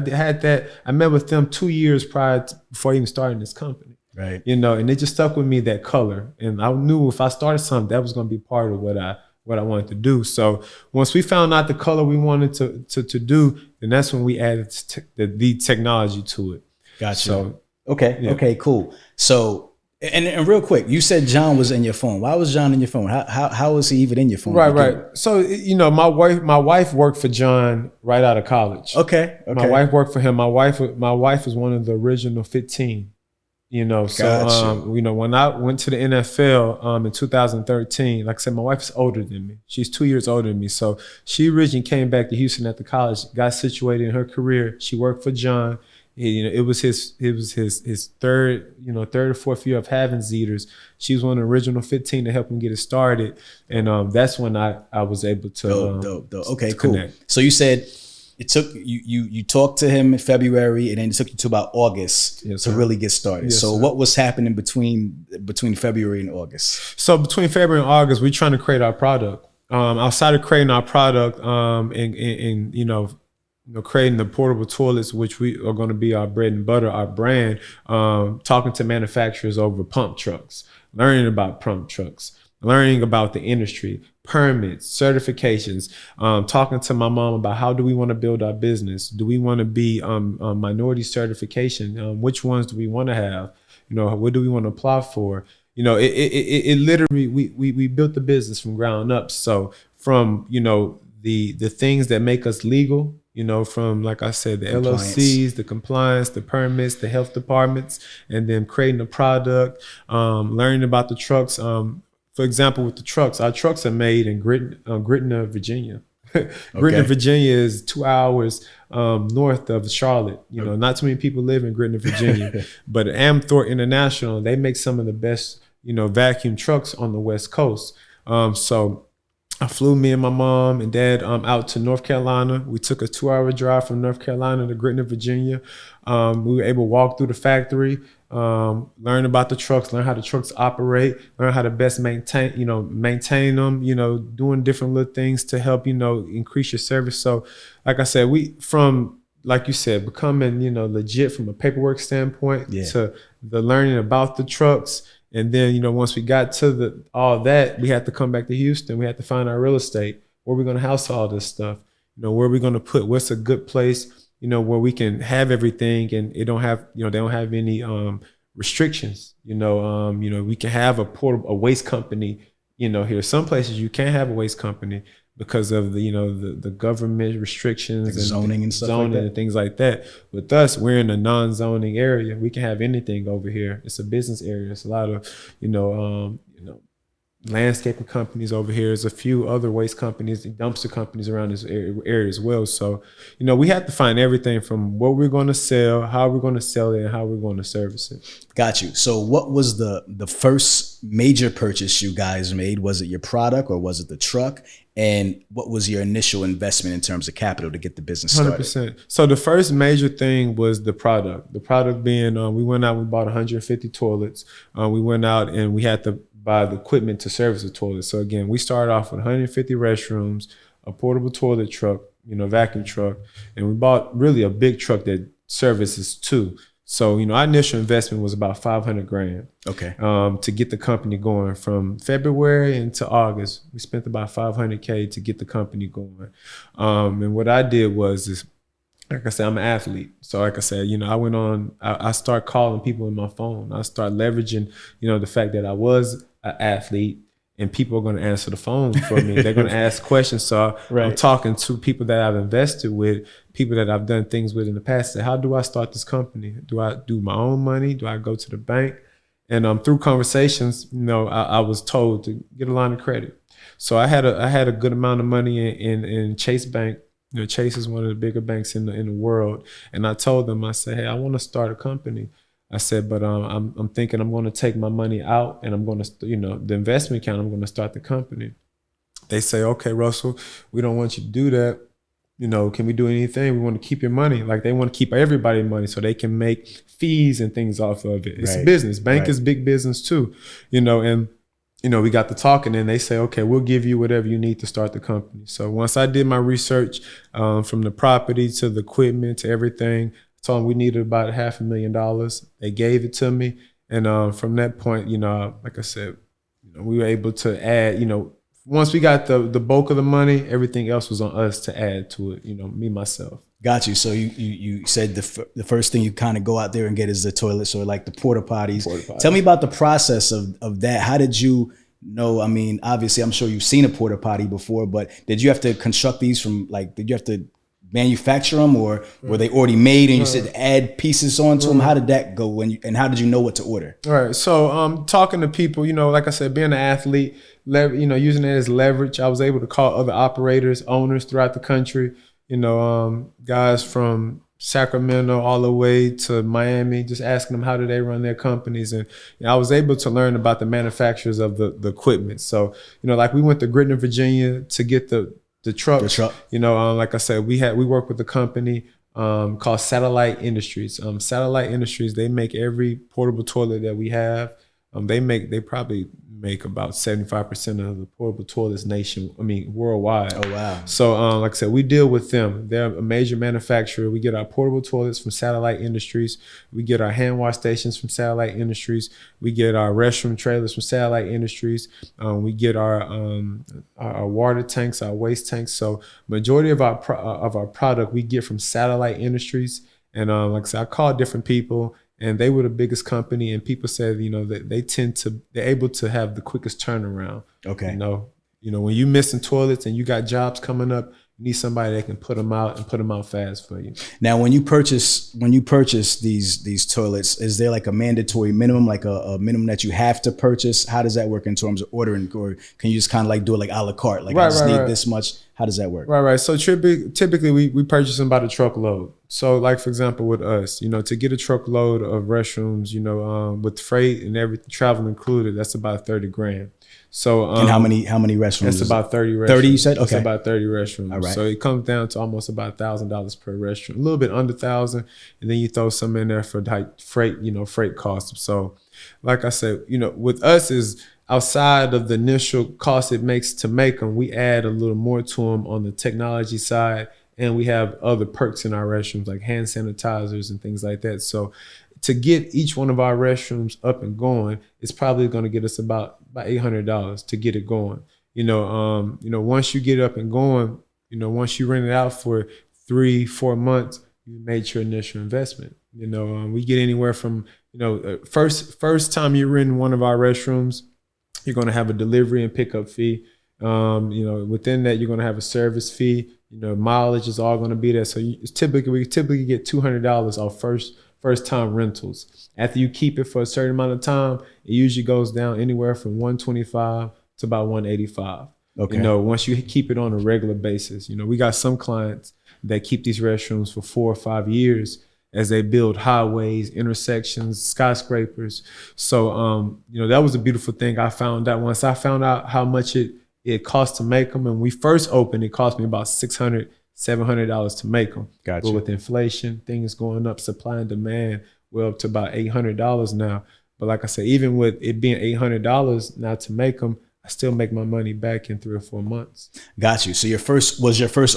met with them 2 years before even starting this company. Right. And they just stuck with me, that color, and I knew if I started something, that was going to be part of what I wanted to do. So once we found out the color we wanted to do, then that's when we added the technology to it. Gotcha. So, okay. Yeah. Okay, cool. So, and real quick, you said John was in your phone. Why was John in your phone? How was he even in your phone? Right. So, my wife worked for John right out of college. Okay. My wife worked for him. My wife was one of the original 15. Gotcha. When I went to the NFL in 2013, like I said, my wife is older than me. She's 2 years older than me. So she originally came back to Houston after college, got situated in her career. She worked for John. It was his third or fourth year of having Zeters. She was one of the original 15 to help him get it started. And that's when I was able to dope. Okay, to cool. connect. So you said it took you talked to him in February, and then it took you to about August to really get started. Yes, so sir. what was happening between February and August? So between February and August, we're trying to create our product. Outside of creating our product, and creating the portable toilets, which we are going to be our bread and butter, our brand, talking to manufacturers over pump trucks, learning about pump trucks, learning about the industry, permits, certifications, talking to my mom about how do we want to build our business? Do we want to be minority certification? Which ones do we want to have? What do we want to apply for? It literally, we built the business from ground up. So from, the things that make us legal, from, like I said, the Compliance. LLCs, the compliance, the permits, the health departments, and then creating a product, learning about the trucks. For example, with the trucks, our trucks are made in Gretna, Virginia. Gretna, Virginia is 2 hours north of Charlotte. Not too many people live in Gretna, Virginia, but Amthor International, they make some of the best, vacuum trucks on the West Coast. So I flew me and my mom and dad out to North Carolina. We took a 2-hour drive from North Carolina to Gretna, Virginia. We were able to walk through the factory, learn about the trucks, learn how the trucks operate, learn how to best maintain them, doing different little things to help, increase your service. So like I said, from like you said, becoming, legit from a paperwork standpoint Yeah. to the learning about the trucks. And then, once we got to all that, we had to come back to Houston. We had to find our real estate. Where we're going to house all this stuff. Where we're going to put, what's a good place, where we can have everything and it don't have, they don't have any restrictions. We can have a waste company, here. Some places you can't have a waste company because of the government restrictions, like and zoning and stuff zoning like that. and things like that. With us, we're in a non-zoning area. We can have anything over here. It's a business area. It's a lot of landscaping companies over here. There's a few other waste companies and dumpster companies around this area as well. So, we have to find everything from what we're going to sell, how we're going to sell it, and how we're going to service it. Got you. So what was the first major purchase you guys made? Was it your product or was it the truck? And what was your initial investment in terms of capital to get the business started? 100%. So the first major thing was the product. The product being, we went out, we bought 150 toilets. We went out and we had to buy the equipment to service the toilets. So again, we started off with 150 restrooms, a portable toilet truck, vacuum truck, and we bought really a big truck that services two. So, our initial investment was about $500,000. Okay. To get the company going from February into August. We spent about $500K to get the company going. And what I did was, like I said, I'm an athlete. So like I said, I went on, I start calling people in my phone. I start leveraging, the fact that I was an athlete and people are going to answer the phone for me. They're going to ask questions. So I'm talking to people that I've invested with, people that I've done things with in the past. Say, how do I start this company? Do I do my own money? Do I go to the bank? And through conversations, I was told to get a line of credit. So I had a good amount of money in Chase Bank. Chase is one of the bigger banks in the world. And I told them, I said, hey, I want to start a company. I said, but I'm thinking I'm going to take my money out and I'm going to, the investment account, I'm going to start the company. They say, okay, Russell, we don't want you to do that. Can we do anything? We want to keep your money. Like they want to keep everybody's money so they can make fees and things off of it. It's business. Bank is big business too, and we got to talking and they say, okay, we'll give you whatever you need to start the company. So once I did my research from the property to the equipment to everything, I told them we needed about $500,000. They gave it to me. And from that point, like I said, we were able to add, once we got the bulk of the money, everything else was on us to add to it, me, myself. Got you. So you said the first thing you kind of go out there and get is the toilets or like the porta potties. Tell me about the process of that. How did you know? I mean, obviously, I'm sure you've seen a porta potty before, but did you have to construct these from did you have to manufacture them or were they already made and you said add pieces onto them? How did that go and how did you know what to order? All right. So talking to people, like I said, being an athlete, using it as leverage, I was able to call other operators, owners throughout the country. Guys from Sacramento all the way to Miami, just asking them how do they run their companies. And I was able to learn about the manufacturers of the equipment. So, like we went to Gritton, Virginia to get the truck. Like I said, we work with a company called Satellite Industries. Satellite Industries, they make every portable toilet that we have. They probably make about 75% of the portable toilets worldwide. Oh, wow. So like I said, we deal with them. They're a major manufacturer. We get our portable toilets from Satellite Industries. We get our hand wash stations from Satellite Industries. We get our restroom trailers from Satellite Industries. We get our water tanks, our waste tanks. So majority of our product we get from Satellite Industries. And like I said, I called different people. And they were the biggest company, and people said, that they're able to have the quickest turnaround. Okay. When you missing toilets and you got jobs coming up, you need somebody that can put them out and put them out fast for you. Now, when you purchase these toilets, is there like a mandatory minimum, like a minimum that you have to purchase? How does that work in terms of ordering, or can you just kind of like do it like a la carte? Like I just need this much. How does that work? Right. So typically we purchase them by the truckload. So like, for example, with us, to get a truckload of restrooms, with freight and everything, travel included, that's about $30,000. So and how many restrooms? That's about 30 restrooms. 30, you said? Okay. That's about 30 restrooms. All right. So it comes down to almost about $1,000 per restroom, a little bit under $1,000, and then you throw some in there for like freight costs. So, like I said, with us is outside of the initial cost it makes to make them, we add a little more to them on the technology side and we have other perks in our restrooms like hand sanitizers and things like that. So to get each one of our restrooms up and going, it's probably going to get us about $800 to get it going. Once you get up and going, once you rent it out for 3-4 months, you made your initial investment. We get anywhere from, first time you rent one of our restrooms, you're going to have a delivery and pickup fee. Within that, you're going to have a service fee. Mileage is all going to be there. So we typically get $200 off first time rentals. After you keep it for a certain amount of time, it usually goes down anywhere from $125 to about $185. Okay. Once you keep it on a regular basis. We got some clients that keep these restrooms for 4 or 5 years as they build highways, intersections, skyscrapers. So, that was a beautiful thing I found out. Once I found out how much it cost to make them, and when we first opened, it cost me about $600, $700 to make them. Gotcha. But with inflation, things going up, supply and demand, we're up to about $800 now. But like I said, even with it being $800 now to make them, I still make my money back in 3 or 4 months. Got you. So your first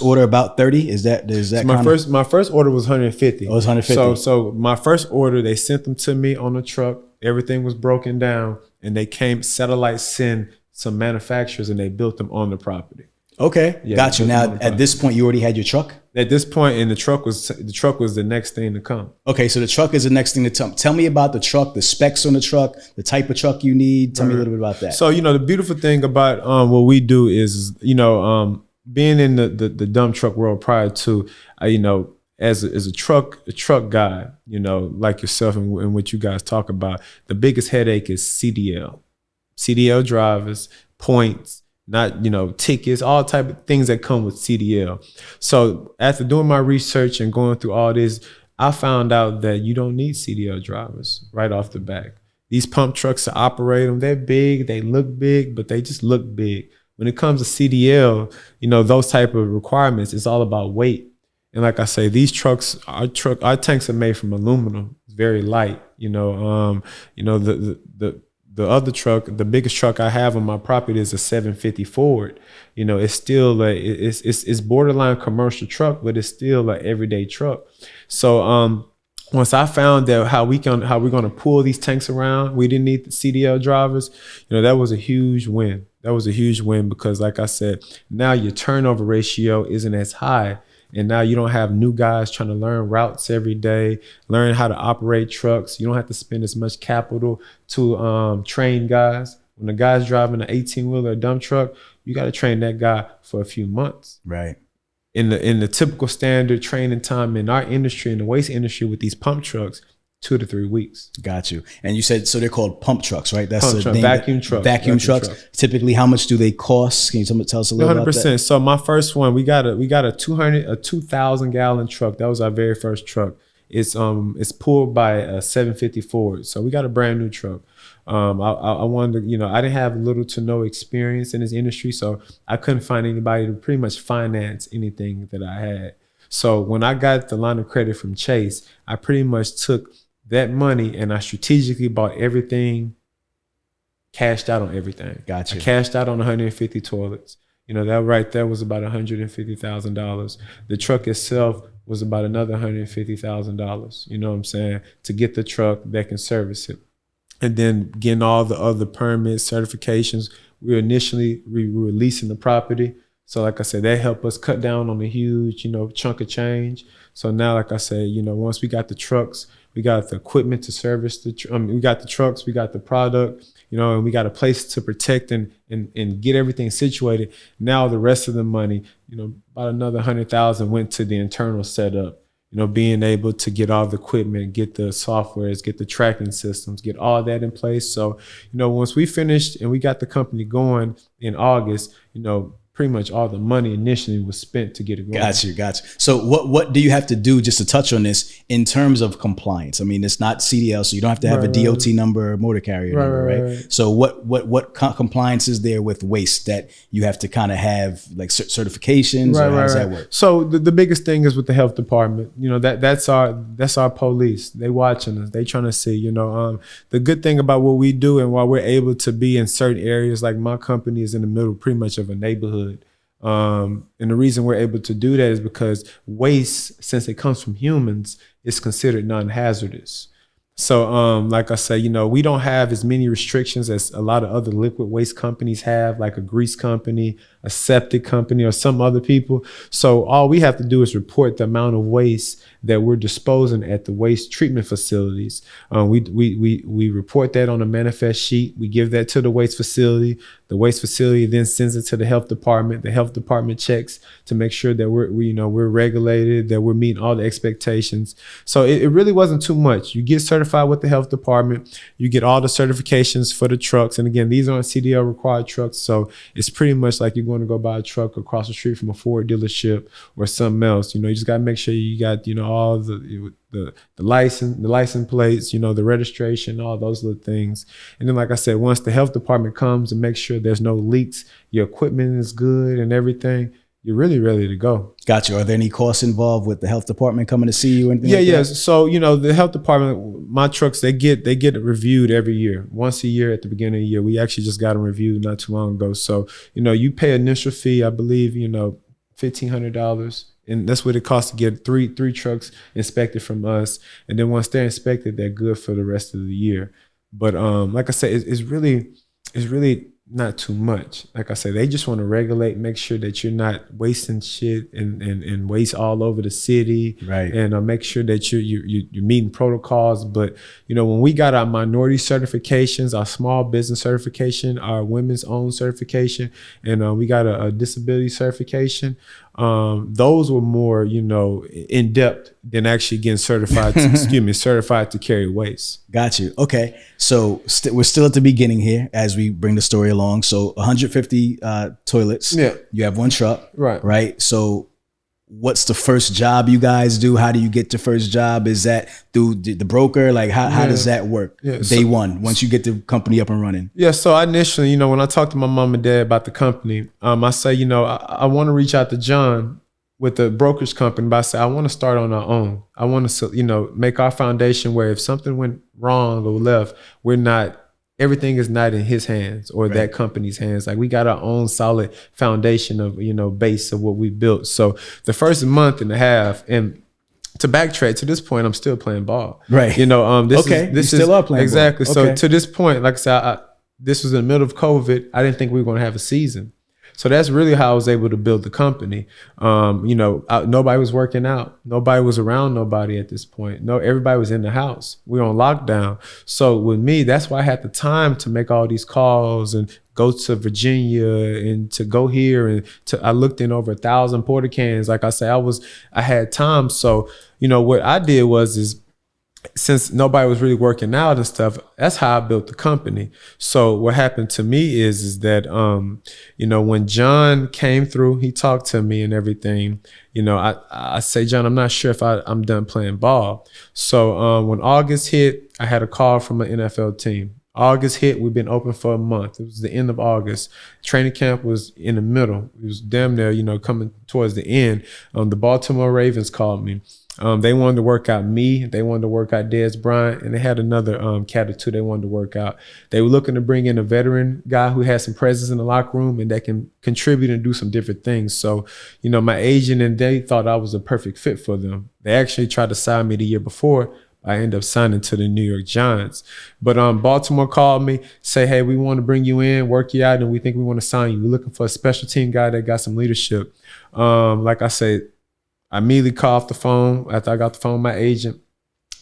order about 30? Is that so my first order was 150. Oh, it was 150. So my first order, they sent them to me on a truck. Everything was broken down, and they came satellite send some manufacturers, and they built them on the property. Okay, yeah, got you. Now at this point, you already had your truck? At this point, and the truck was the next thing to come. Okay, so the truck is the next thing to come. Tell me about the truck, the specs on the truck, the type of truck you need. Tell me a little bit about that. So, the beautiful thing about what we do is, being in the dump truck world prior to, as a truck guy, like yourself and what you guys talk about, the biggest headache is CDL. CDL drivers, points, not, tickets, all type of things that come with CDL. So after doing my research and going through all this, I found out that you don't need CDL drivers right off the bat. These pump trucks, to operate them, they're big, they look big, but they just look big. When it comes to CDL, those type of requirements, it's all about weight. And like I say, these trucks, our tanks are made from aluminum. It's very light. The other truck, the biggest truck I have on my property is a 750 Ford. It's still it's borderline commercial truck, but it's still an everyday truck. So once I found out how we're gonna pull these tanks around, we didn't need the CDL drivers. That was a huge win. That was a huge win because, like I said, now your turnover ratio isn't as high. And now you don't have new guys trying to learn routes every day, learn how to operate trucks. You don't have to spend as much capital to train guys. When the guy's driving an 18-wheeler dump truck, you got to train that guy for a few months. Right. In the typical standard training time in our industry, in the waste industry with these pump trucks, 2 to 3 weeks. Got you. And you said, so they're called pump trucks, right? That's pump truck, vacuum trucks. Vacuum trucks. Typically, how much do they cost? Can you tell us a little 100%. About that? So my first one, we got a 2,000 gallon truck. That was our very first truck. It's pulled by a 750 Ford. So we got a brand new truck. I wanted to, I didn't have little to no experience in this industry, so I couldn't find anybody to pretty much finance anything that I had. So when I got the line of credit from Chase, I pretty much took that money and I strategically bought everything, cashed out on everything. Gotcha. I cashed out on 150 toilets. That right there was about $150,000. The truck itself was about another $150,000. You know what I'm saying? To get the truck that can service it. And then getting all the other permits, certifications. We were initially releasing the property. So like I said, that helped us cut down on a huge, chunk of change. So now, like I said, once we got the trucks, we got the equipment to service we got the trucks, we got the product, and we got a place to protect and get everything situated. Now the rest of the money, about another $100,000 went to the internal setup. Being able to get all the equipment, get the softwares, get the tracking systems, get all that in place. So, once we finished and we got the company going in August, pretty much all the money initially was spent to get it going. Got you. So what do you have to do, just to touch on this, in terms of compliance? I mean, it's not CDL, so you don't have to have a DOT number or motor carrier number, right? So what compliance is there with waste that you have to kind of have, like certifications, or how does that work? So the biggest thing is with the health department. That's our police. They watching us. They trying to see. The good thing about what we do and why we're able to be in certain areas, like my company is in the middle, pretty much of a neighborhood. And the reason we're able to do that is because waste, since it comes from humans, is considered non-hazardous. So, like I say, we don't have as many restrictions as a lot of other liquid waste companies have, like a grease company, a septic company, or some other people. So all we have to do is report the amount of waste that we're disposing at the waste treatment facilities. We report that on a manifest sheet. We give that to the waste facility. The waste facility then sends it to the health department. The health department checks to make sure that we're regulated, that we're meeting all the expectations. So it really wasn't too much. You get certified with the health department. You get all the certifications for the trucks. And again, these aren't CDL required trucks. So it's pretty much like you're going to go buy a truck across the street from a Ford dealership or something else. You just got to make sure you got, all the license plates, the registration, all those little things. And then, like I said, once the health department comes and makes sure there's no leaks, your equipment is good and everything, you're really ready to go. Gotcha. Are there any costs involved with the health department coming to see you? Yeah. So, the health department, my trucks, they get reviewed every year. Once a year at the beginning of the year. We actually just got them reviewed not too long ago. So, you pay an initial fee, I believe, $1,500. And that's what it costs to get three trucks inspected from us. And then once they're inspected, they're good for the rest of the year. But like I said, it's really not too much. Like I said, they just want to regulate, make sure that you're not wasting shit and waste all over the city, right? And make sure that you're meeting protocols. But when we got our minority certifications, our small business certification, our women's own certification, and we got a disability certification. Those were more, in depth than actually getting certified. Certified to carry waste. Got you. Okay, so we're still at the beginning here as we bring the story along. So 150 toilets. Yeah. You have one truck. Right. Right. So what's the first job you guys do? How do you get the first job? Is that through the broker? Like how does that work? Yeah, Day one, once you get the company up and running. Yeah. So initially, when I talked to my mom and dad about the company, I say, I want to reach out to John with the brokerage company, but I say, I want to start on our own. I want to, make our foundation where if something went wrong or left, everything is not in his hands or that company's hands. Like we got our own solid foundation of, base of what we built. So the first month and a half, and to backtrack to this point, I'm still playing ball. Right. This still are playing exactly. ball. So Okay. to this point, like I said, this was in the middle of COVID. I didn't think we were going to have a season. So that's really how I was able to build the company. Nobody was working out. Nobody was around nobody at this point. Everybody was in the house. We were on lockdown. So with me, that's why I had the time to make all these calls and go to Virginia and to go here. And I looked in over 1,000 porta cans. Like I say, I had time. So, what I did is since nobody was really working out and stuff, that's how I built the company. So what happened to me is that, when John came through, he talked to me and everything, I say, John, I'm not sure if I'm done playing ball. So when August hit, I had a call from an NFL team. August hit, we've been open for a month. It was the end of August. Training camp was in the middle. It was damn near, coming towards the end. The Baltimore Ravens called me. They wanted to work out me. They wanted to work out Dez Bryant, and they had another cat or two they wanted to work out. They were looking to bring in a veteran guy who has some presence in the locker room and that can contribute and do some different things. So, my agent and they thought I was a perfect fit for them. They actually tried to sign me the year before. I ended up signing to the New York Giants. But Baltimore called me, say, hey, we want to bring you in, work you out, and we think we want to sign you. We're looking for a special team guy that got some leadership. Like I said, I immediately called off the phone after I got the phone with my agent.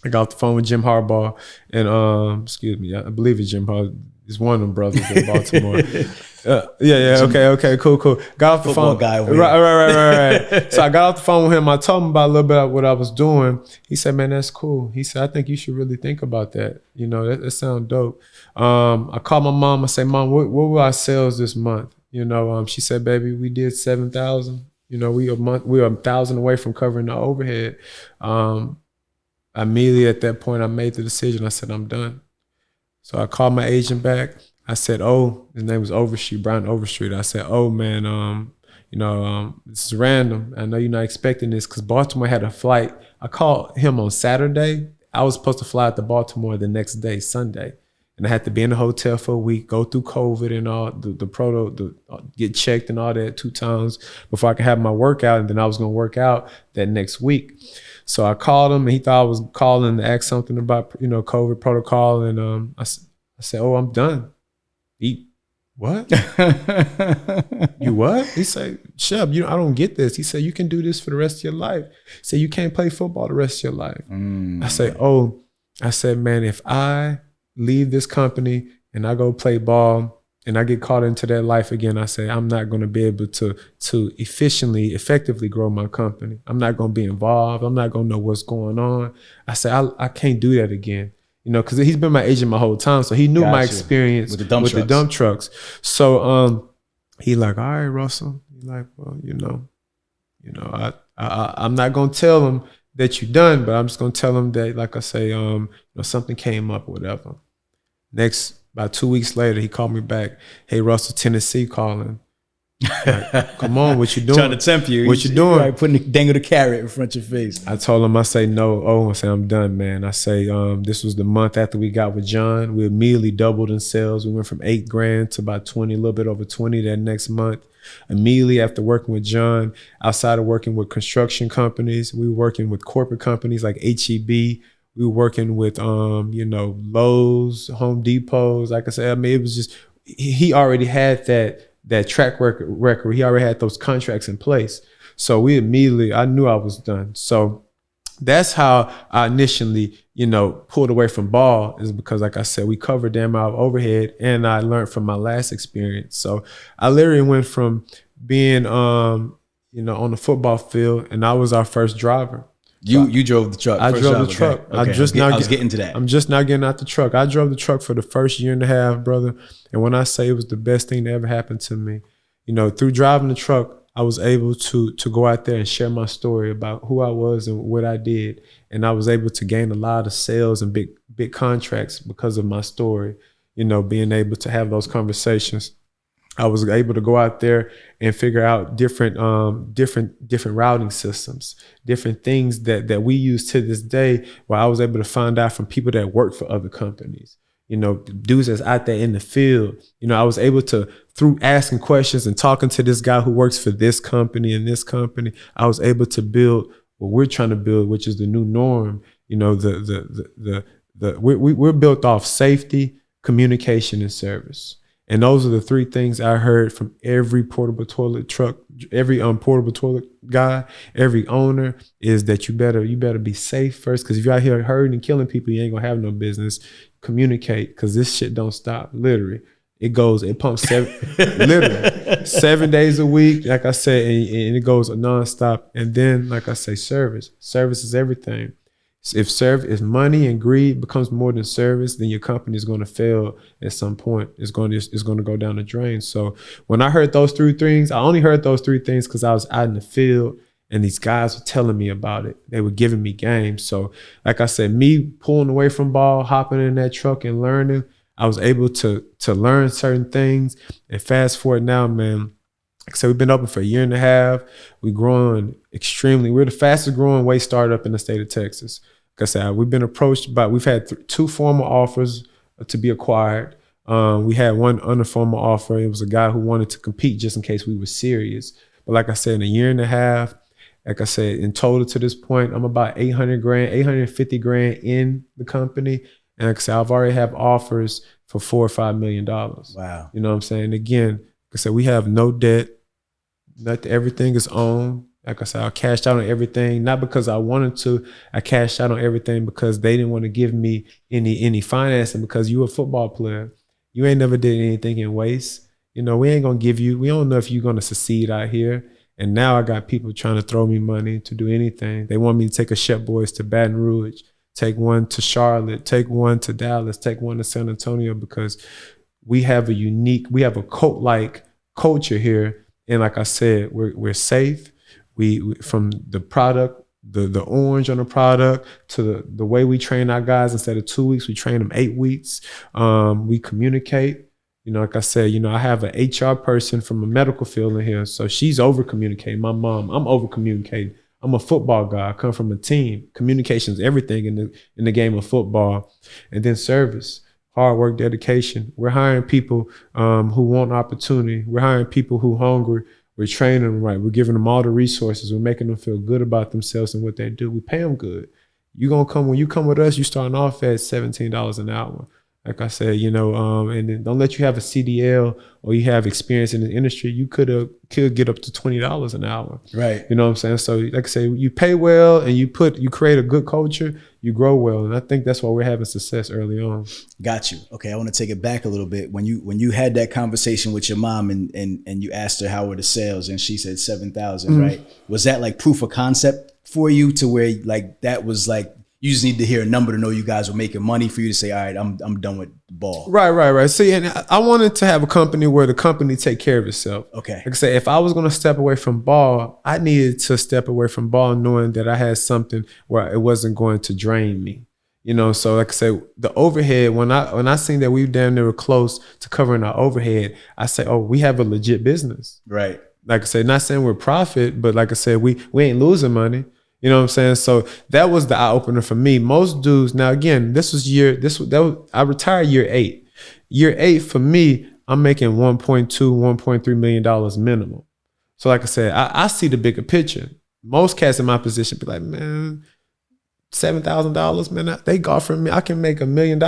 I got off the phone with Jim Harbaugh and I believe it's Jim Harbaugh. It's one of them brothers in Baltimore. Okay, cool. Got off the phone. Guy right. So I got off the phone with him. I told him about a little bit of what I was doing. He said, man, that's cool. He said, I think you should really think about that. That sounds dope. I called my mom. I said, Mom, what were our sales this month? She said, baby, we did 7,000. We were 1,000 away from covering the overhead. Immediately at that point, I made the decision. I said, I'm done. So I called my agent back. I said, his name was Overstreet, Brian Overstreet. I said, man, this is random. I know you're not expecting this because Baltimore had a flight. I called him on Saturday. I was supposed to fly out to Baltimore the next day, Sunday. and I had to be in the hotel for a week, go through COVID and all get checked and all that 2 times before I could have my workout. And then I was going to work out that next week. So I called him and he thought I was calling to ask something about, COVID protocol. And I said, "Oh, I'm done." What? You what? He said, "Shep, I don't get this." He said, "You can do this for the rest of your life." He said, "You can't play football the rest of your life." I said, "Man, if I leave this company and I go play ball and I get caught into that life again," I say, "I'm not going to be able to effectively grow my company. I'm not going to be involved. I'm not going to know what's going on." I say, I can't do that again. Because he's been my agent my whole time, so he knew my experience with the dump trucks. So he like, "All right, Russell." He like, "Well, I'm not gonna tell him that you're done, but I'm just gonna tell him that, like I say, something came up or whatever." Next, about 2 weeks later, he called me back. "Hey, Russell, Tennessee calling." Like, "Come on, what you doing?" Trying to tempt you. What you doing? Right, dangle the carrot in front of your face. I told him, I say, "No." I say, "I'm done, man." I say, this was the month after we got with John. We immediately doubled in sales. We went from $8,000 to about 20, a little bit over 20 that next month. Immediately after working with John, outside of working with construction companies, we were working with corporate companies like HEB. We were working with, Lowe's, Home Depots. Like I said, it was just, he already had that track record. He already had those contracts in place. So I knew I was done. So that's how I initially, pulled away from ball, is because, like I said, we covered damn out overhead, and I learned from my last experience. So I literally went from being, on the football field, and I was our first driver. You drove the truck. I drove the truck. Okay. I was getting to that. I'm just now getting out the truck. I drove the truck for the first year and a half, brother. And when I say it was the best thing that ever happened to me, through driving the truck, I was able to go out there and share my story about who I was and what I did. And I was able to gain a lot of sales and big contracts because of my story, being able to have those conversations. I was able to go out there and figure out different routing systems, different things that we use to this day, where I was able to find out from people that work for other companies, dudes that's out there in the field. I was able to, through asking questions and talking to this guy who works for this company and this company, I was able to build what we're trying to build, which is the new norm. We're built off safety, communication, and service. And those are the 3 things I heard from every portable toilet truck, every portable toilet guy, every owner, is that you better be safe first. Because if you're out here hurting and killing people, you ain't gonna have no business. Communicate, because this shit don't stop. Literally, it pumps literally 7 days a week, like I said, and it goes nonstop. And then, like I say, service is everything. If money and greed becomes more than service, then your company is going to fail at some point. It's going to go down the drain. So when I heard those 3 things, I only heard those 3 things because I was out in the field and these guys were telling me about it. They were giving me game. So like I said, me pulling away from ball, hopping in that truck and learning, I was able to learn certain things. And fast forward now, man, like I said, we've been open for a year and a half. We're growing extremely. We're the fastest growing waste startup in the state of Texas. Like I said, we've been approached we've had 2 formal offers to be acquired. We had one informal offer. It was a guy who wanted to compete just in case we were serious. But like I said, in a year and a half, like I said, in total to this point, I'm about $850,000 in the company. And like I said, I've already have offers for $4 or $5 million. Wow. You know what I'm saying? Again, like I said, we have no debt. Everything is owned. Like I said, I cashed out on everything, not because I wanted to. I cashed out on everything because they didn't want to give me any financing, because you a football player. You ain't never did anything in waste. We ain't going to give you, we don't know if you're going to succeed out here. And now I got people trying to throw me money to do anything. They want me to take a Shep Boys to Baton Rouge, take one to Charlotte, take one to Dallas, take one to San Antonio, because we have a cult-like culture here. And like I said, we're safe. We from the product, the orange on the product, to the way we train our guys. Instead of 2 weeks, we train them 8 weeks. We communicate. Like I said, I have an HR person from a medical field in here, so she's over communicating. My mom, I'm over communicating. I'm a football guy. I come from a team. Communication is everything in the game of football. And then service. hard work, dedication. We're hiring people who want opportunity. We're hiring people who hungry. We're training them right. We're giving them all the resources. We're making them feel good about themselves and what they do. We pay them good. When you come with us, you starting off at $17 an hour. Like I said, and then don't let you have a CDL or you have experience in the industry. You could get up to $20 an hour. Right. You know what I'm saying? So like I say, you pay well and you create a good culture, you grow well. And I think that's why we're having success early on. Got you. Okay. I want to take it back a little bit. When you had that conversation with your mom and you asked her how were the sales and she said 7,000, right? Was that like proof of concept for you to where like that was like, you just need to hear a number to know you guys were making money for you to say, all right, I'm done with the ball. Right. See, and I wanted to have a company where the company take care of itself. Okay. Like I say, if I was going to step away from ball, I needed to step away from ball knowing that I had something where it wasn't going to drain me. So like I say, the overhead, when I seen that we damn near were close to covering our overhead, I say, oh, we have a legit business. Right. Like I say, not saying we're profit, but like I said, we ain't losing money. You know what I'm saying? So that was the eye opener for me. Most dudes, now again, I retired year 8. Year 8 for me, I'm making $1.3 million minimum. So like I said, I see the bigger picture. Most cats in my position be like, man, $7,000, man, they offered me, I can make $1 million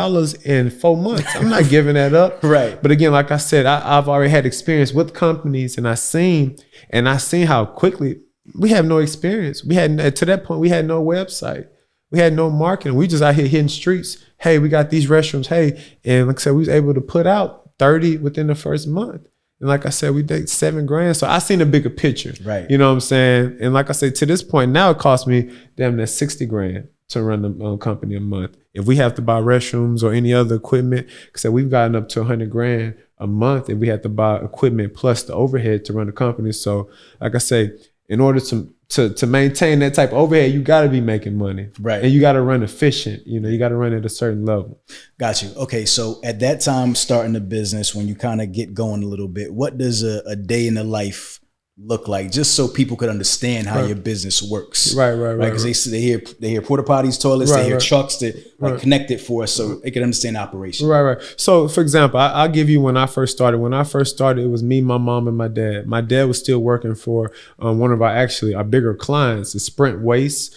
in 4 months. I'm not giving that up. Right. But again, like I said, I've already had experience with companies and I seen how quickly. We have no experience. To that point, we had no website. We had no marketing. We just out here hitting streets. Hey, we got these restrooms. Hey, and like I said, we was able to put out 30 within the first month. And like I said, we did $7,000. So I seen a bigger picture. Right. You know what I'm saying? And like I said, to this point, now it costs me damn near $60,000 to run the company a month. If we have to buy restrooms or any other equipment, because we've gotten up to $100,000 a month if we have to buy equipment plus the overhead to run the company. So like I say, in order to maintain that type of overhead, you got to be making money. Right. And you got to run efficient. You got to run at a certain level. Got you. Okay. So at that time, starting the business, when you kind of get going a little bit, what does a day in the life look like? Just so people could understand how your business works. Right. Because they hear porta potties, toilets, they hear trucks that connect it for us so they can understand the operation. Right. So for example, I'll give you when I first started. When I first started, it was me, my mom, and my dad. My dad was still working for one of our bigger clients, the Sprint Waste.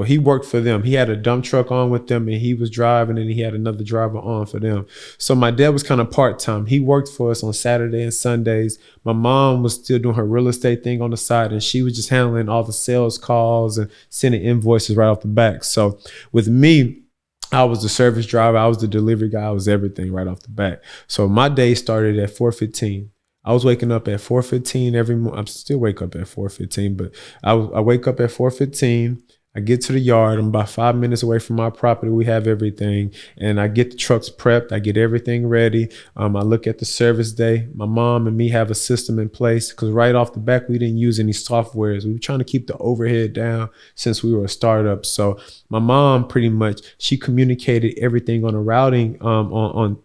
He worked for them. He had a dump truck on with them and he was driving and he had another driver on for them. So my dad was kind of part-time. He worked for us on Saturday and Sundays. My mom was still doing her real estate thing on the side and she was just handling all the sales calls and sending invoices right off the back. So with me, I was the service driver. I was the delivery guy. I was everything right off the back. So my day started at 4:15. I was waking up at 4:15 every morning. I still wake up at 4:15, but I wake up at 4:15. I get to the yard. I'm about 5 minutes away from my property. We have everything. And I get the trucks prepped. I get everything ready. I look at the service day. My mom and me have a system in place because right off the back, we didn't use any softwares. We were trying to keep the overhead down since we were a startup. So my mom pretty much, she communicated everything on the routing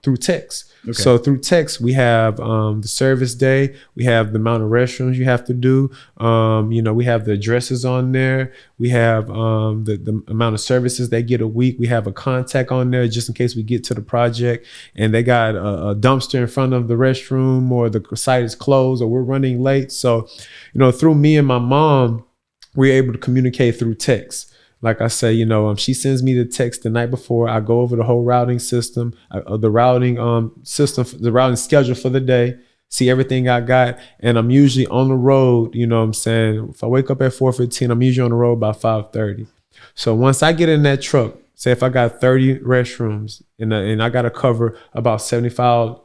through text. Okay. So through text, we have the service day. We have the amount of restrooms you have to do. We have the addresses on there. We have the amount of services they get a week. We have a contact on there just in case we get to the project and they got a dumpster in front of the restroom or the site is closed or we're running late. So, through me and my mom, we're able to communicate through text. Like I say, she sends me the text the night before. I go over the whole routing system, the routing schedule for the day, see everything I got. And I'm usually on the road, If I wake up at 4:15, I'm usually on the road by 5:30. So once I get in that truck, say if I got 30 restrooms and I got to cover about 75,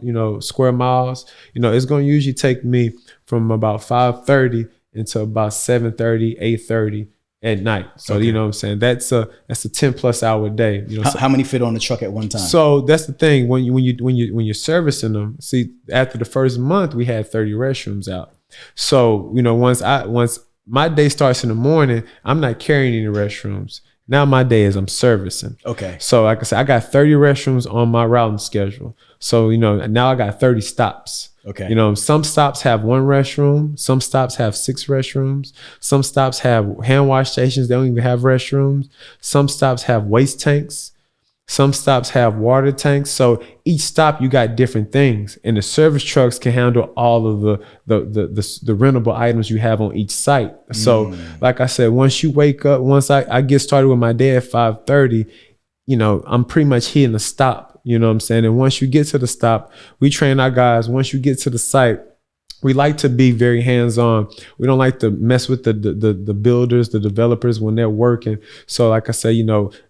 square miles, it's going to usually take me from about 5:30 until about 7:30, 8:30. At night. So, okay. You know what I'm saying? That's a 10 plus hour day. How many fit on the truck at one time? So that's the thing. When you're servicing them, see, after the first month, we had 30 restrooms out. So, once my day starts in the morning, I'm not carrying any restrooms. Now my day is I'm servicing. Okay. So like I said, I got 30 restrooms on my routing schedule. So, now I got 30 stops. Okay. Some stops have 1 restroom. Some stops have 6 restrooms. Some stops have hand wash stations. They don't even have restrooms. Some stops have waste tanks. Some stops have water tanks. So each stop you got different things, and the service trucks can handle all of the rentable items you have on each site. So like I said, once you wake up, once I get started with my day at 5:30, I'm pretty much hitting the stop. You know what I'm saying? And once you get to the stop, we train our guys. Once you get to the site, we like to be very hands-on. We don't like to mess with the builders, the developers when they're working. So like I say,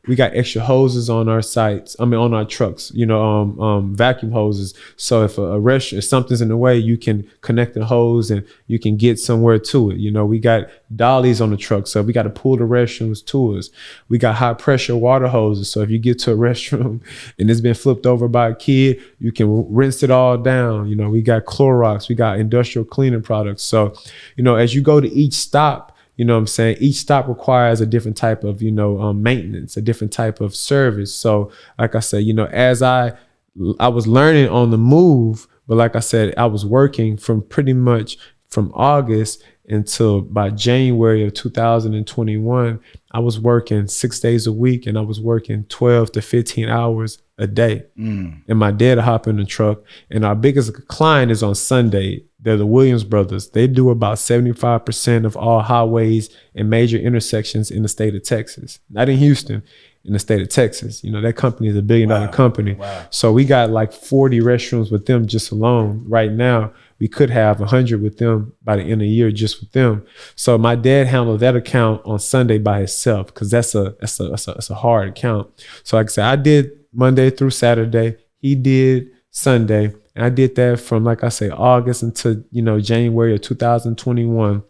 we got extra hoses on our sites. On our trucks, vacuum hoses. So if something's in the way, you can connect the hose and you can get somewhere to it. We got dollies on the truck. So we got to pull the restrooms to us. We got high pressure water hoses. So if you get to a restroom and it's been flipped over by a kid, you can rinse it all down. We got Clorox, we got industrial cleaning products. So, as you go to each stop, each stop requires a different type of, maintenance, a different type of service. So like I said, as I was learning on the move, but like I said, I was working from pretty much from August until by January of 2021, I was working 6 days a week, and I was working 12 to 15 hours a day. And my dad hop in the truck, and our biggest client is on Sunday. They're the Williams brothers. They do about 75% of all highways and major intersections in the state of Texas. Not in Houston, in the state of Texas. That company is a $1 billion company. Wow. So we got like 40 restrooms with them just alone. Right now, we could have 100 with them by the end of the year just with them. So my dad handled that account on Sunday by himself, because that's a hard account. So like I said, I did Monday through Saturday. He did Sunday. And I did that from, like I say, August until, January of 2021.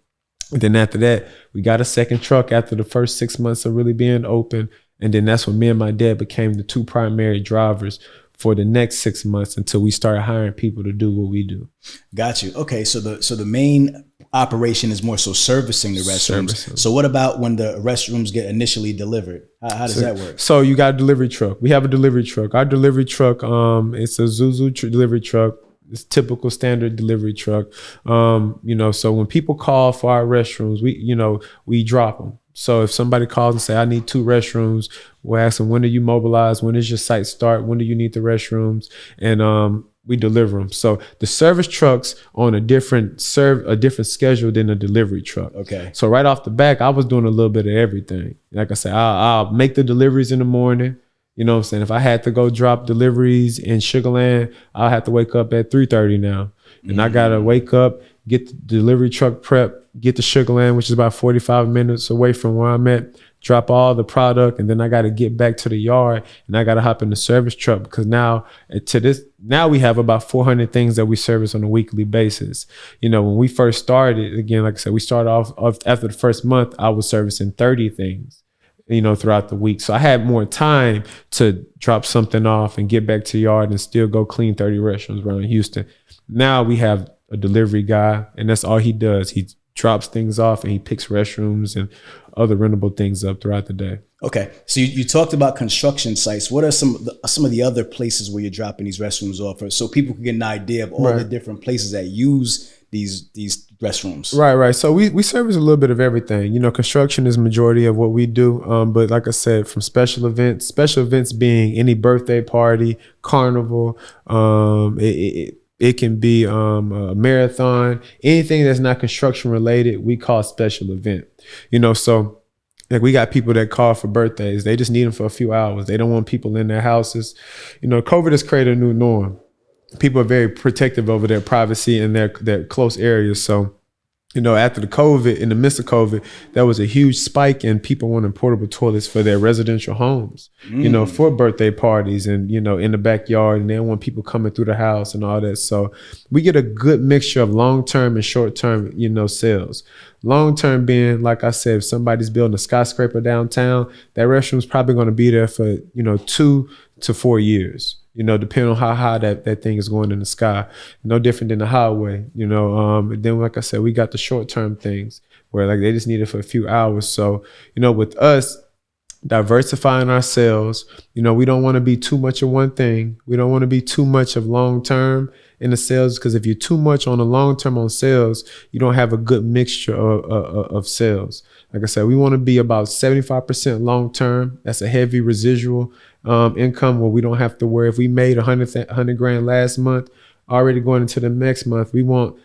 And then after that, we got a second truck after the first 6 months of really being open. And then that's when me and my dad became the two primary drivers for the next 6 months until we started hiring people to do what we do. Got you. Okay, so the main operation is more so servicing the restrooms. So what about when the restrooms get initially delivered? How does that work? So you got a delivery truck. We have a delivery truck. Our delivery truck, it's a Zuzu delivery truck. It's typical standard delivery truck. So when people call for our restrooms, we drop them. So if somebody calls and say, I need 2 restrooms, we'll ask them, when do you mobilize? When does your site start? When do you need the restrooms? And we deliver them. So the service trucks on a different schedule than a delivery truck. Okay. So right off the back, I was doing a little bit of everything. Like I said, I'll make the deliveries in the morning. You know what I'm saying? If I had to go drop deliveries in Sugar Land, I'll have to wake up at 3:30 now. And I got to wake up, get the delivery truck prep, get to Sugar Land, which is about 45 minutes away from where I'm at, drop all the product, and then I got to get back to the yard, and I got to hop in the service truck, because now we have about 400 things that we service on a weekly basis. When we first started, again, like I said, we started off after the first month, I was servicing 30 things, throughout the week. So I had more time to drop something off and get back to the yard and still go clean 30 restrooms around Houston. Now we have a delivery guy, and that's all he does. He drops things off and he picks restrooms and other rentable things up throughout the day. Okay, so you talked about construction sites. What are some of the other places where you're dropping these restrooms off, so people can get an idea of all the different places that use these restrooms? Right. So we service a little bit of everything. Construction is majority of what we do. But like I said, from special events being any birthday party, carnival, it can be a marathon, anything that's not construction related, we call special event. So like we got people that call for birthdays. They just need them for a few hours. They don't want people in their houses. COVID has created a new norm. People are very protective over their privacy and their close areas. So, after in the midst of COVID, there was a huge spike in people wanting portable toilets for their residential homes, for birthday parties and, in the backyard, and they don't want people coming through the house and all that. So we get a good mixture of long-term and short-term, sales. Long-term being, like I said, if somebody's building a skyscraper downtown, that restroom's probably going to be there for, 2 to 4 years. Depending on how high that thing is going in the sky. No different than the highway, Then, like I said, we got the short-term things where like they just need it for a few hours. So, with us diversifying our sales, we don't want to be too much of one thing. We don't want to be too much of long-term in the sales, because if you're too much on the long-term on sales, you don't have a good mixture of sales. Like I said, we want to be about 75% long-term. That's a heavy residual. income where we don't have to worry. If we made 100 grand last month, already going into the next month, we want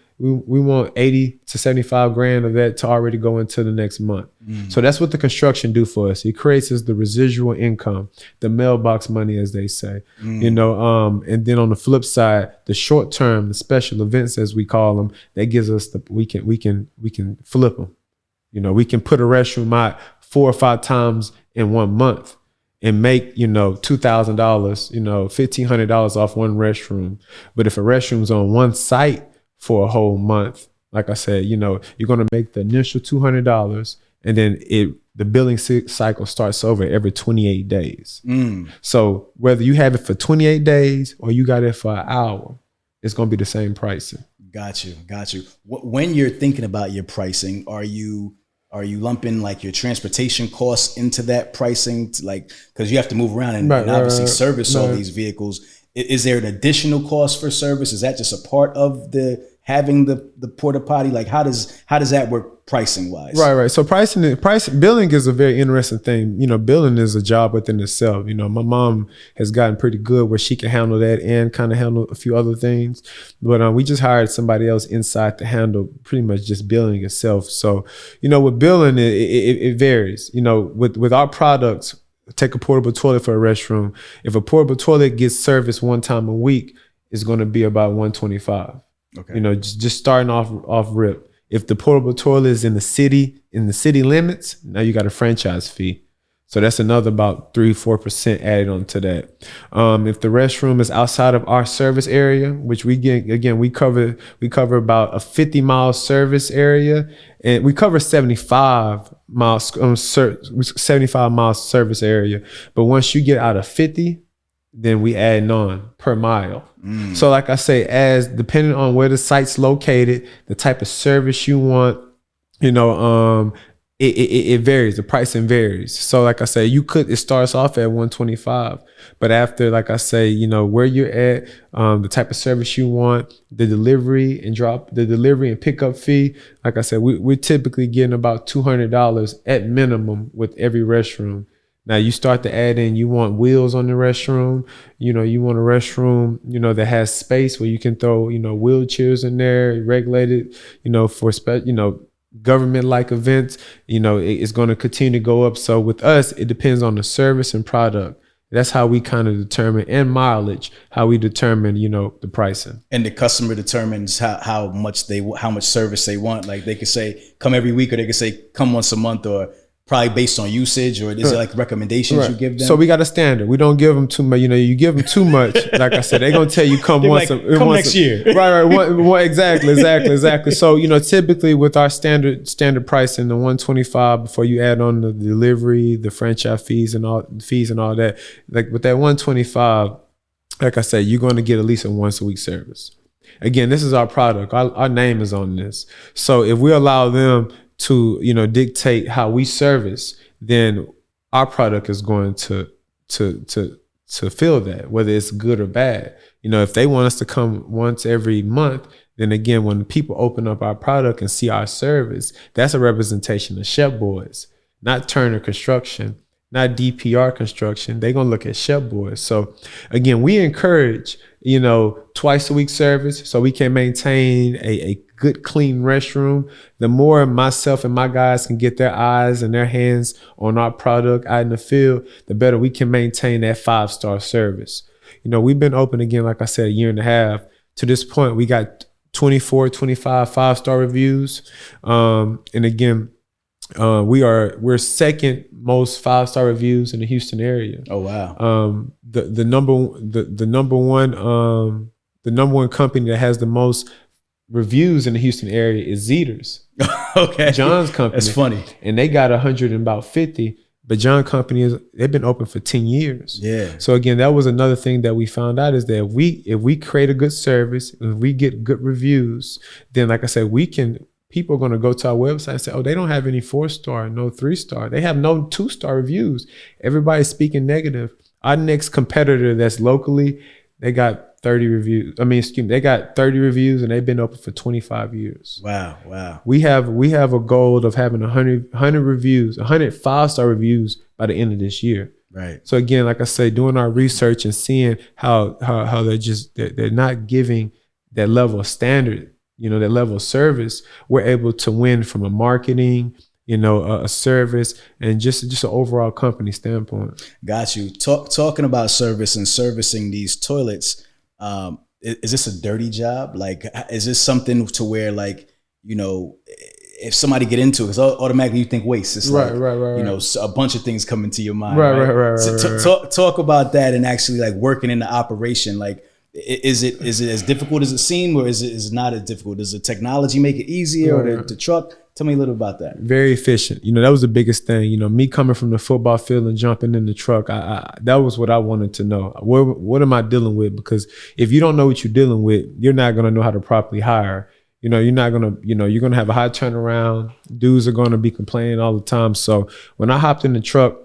80 to 75 grand of that to already go into the next month. So that's what the construction do for us. It creates us the residual income, the mailbox money, as they say, you know. And then on the flip side, the short term, the special events, as we call them, that gives us we can flip them. You know, we can put a restroom out 4 or 5 times in 1 month and make, you know, $2,000, you know, $1,500 off one restroom. But if a restroom's on one site for a whole month, like I said, you know, you're going to make the initial $200, and then the billing cycle starts over every 28 days. So whether you have it for 28 days or you got it for an hour, it's going to be the same pricing. Got you. When you're thinking about your pricing, are you lumping like your transportation costs into that pricing? Because you have to move around and obviously service all these vehicles. Is there an additional cost for service? Is that just a part of having the porta potty? Like how does that work pricing wise? Right. So billing is a very interesting thing. You know, billing is a job within itself. You know, my mom has gotten pretty good where she can handle that and kind of handle a few other things. But we just hired somebody else inside to handle pretty much just billing itself. So, you know, with billing, it varies. You know, with our products, take a portable toilet for a restroom. If a portable toilet gets serviced 1 time a week, it's going to be about $125. Okay. You know, just starting off rip. If the portable toilet is in the city limits, now you got a franchise fee. So that's another about 3-4% added on to that. If the restroom is outside of our service area, which we cover about a 50-mile service area, and we cover 75 miles service area. But once you get out of 50, then we add on per mile. So like I say, as depending on where the site's located, the type of service you want, you know, it varies. The pricing varies. So like I say, it starts off at $125, but after, like I say, you know, where you're at, the type of service you want, the delivery and pickup fee. Like I said, we're typically getting about $200 at minimum with every restroom. Now you start to add in, you want wheels on the restroom, you know, you want a restroom, you know, that has space where you can throw, you know, wheelchairs in there, regulated, you know, for government-like events, you know, it's going to continue to go up. So with us, it depends on the service and product. That's how we kind of determine, and mileage, how we determine, you know, the pricing. And the customer determines how much service they want. Like they could say, come every week, or they could say, come once a month, or probably based on usage, or is it like recommendations you give them? So we got a standard. We don't give them too much. You know, you give them too much, like I said, they're gonna tell you come next year. Right. Exactly. So, you know, typically with our standard pricing, the $125 before you add on the delivery, the franchise fees and all that. Like with that $125, like I said, you're going to get at least a once a week service. Again, this is our product. Our name is on this. So if we allow them to, you know, dictate how we service, then our product is going to fill that, whether it's good or bad. You know, if they want us to come once every month, then again, when people open up our product and see our service, that's a representation of Shep Boys, not Turner Construction, not DPR Construction. They're going to look at Shep Boys. So again, we encourage, you know, twice a week service so we can maintain a good, clean restroom. The more myself and my guys can get their eyes and their hands on our product out in the field, the better we can maintain that 5-star service. You know, we've been open again, like I said, 1.5 years. To this point, we got 24, 25 5-star reviews. And again, we're second most 5-star reviews in the Houston area. Oh wow. The number one company that has the most reviews in the Houston area is Zeters. Okay. John's company. That's funny. And they got 150, but John company they've been open for 10 years. Yeah. So again, that was another thing that we found out, is that if we create a good service, if we get good reviews, then like I said, people are going to go to our website and say, oh, they don't have any 4-star, no 3-star. They have no 2-star reviews. Everybody's speaking negative. Our next competitor that's locally, they got 30 reviews. They got 30 reviews and they've been open for 25 years. Wow. We have a goal of having 100 reviews, 100 5-star reviews by the end of this year. Right. So again, like I say, doing our research and seeing how they're not giving that level of standard, that level of service, we're able to win from a marketing, a service, and just an overall company standpoint. Got you. Talking about service and servicing these toilets, is this a dirty job? Like, is this something to where, like, if somebody get into it, because automatically you think waste. It's right. A bunch of things come into your mind. Right. So talk about that and actually like working in the operation. Like, is it as difficult as it seems, or is it not as difficult? Does the technology make it easier, or the truck? Tell me a little about that. Very efficient. That was the biggest thing. Me coming from the football field and jumping in the truck, that was what I wanted to know. What am I dealing with? Because if you don't know what you're dealing with, you're not going to know how to properly hire. You're not going to, you're going to have a high turnaround. Dudes are going to be complaining all the time. So when I hopped in the truck,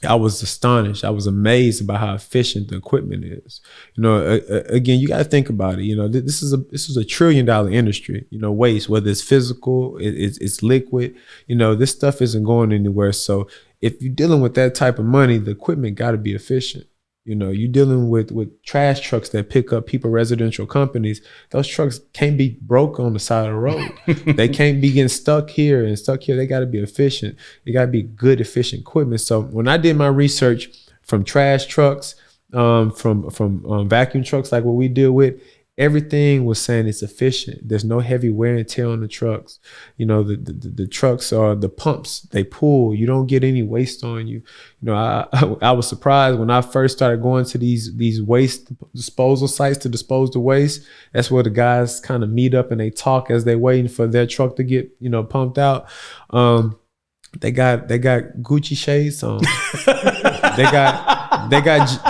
I was astonished. I was amazed about how efficient the equipment is. Again, you got to think about it. This is a $1 trillion industry. Waste, whether it's physical, it's liquid. This stuff isn't going anywhere. So if you're dealing with that type of money, the equipment got to be efficient. You're dealing with trash trucks that pick up people, residential companies. Those trucks can't be broke on the side of the road. They can't be getting stuck here and stuck here. They got to be efficient. They got to be good, efficient equipment. So when I did my research from trash trucks, from vacuum trucks like what we deal with, everything was saying it's efficient. There's no heavy wear and tear on the trucks. The trucks are the pumps, they pull. You don't get any waste on you. I was surprised when I first started going to these waste disposal sites to dispose the waste. That's where the guys kind of meet up and they talk as they're waiting for their truck to get, pumped out. They got Gucci shades on. They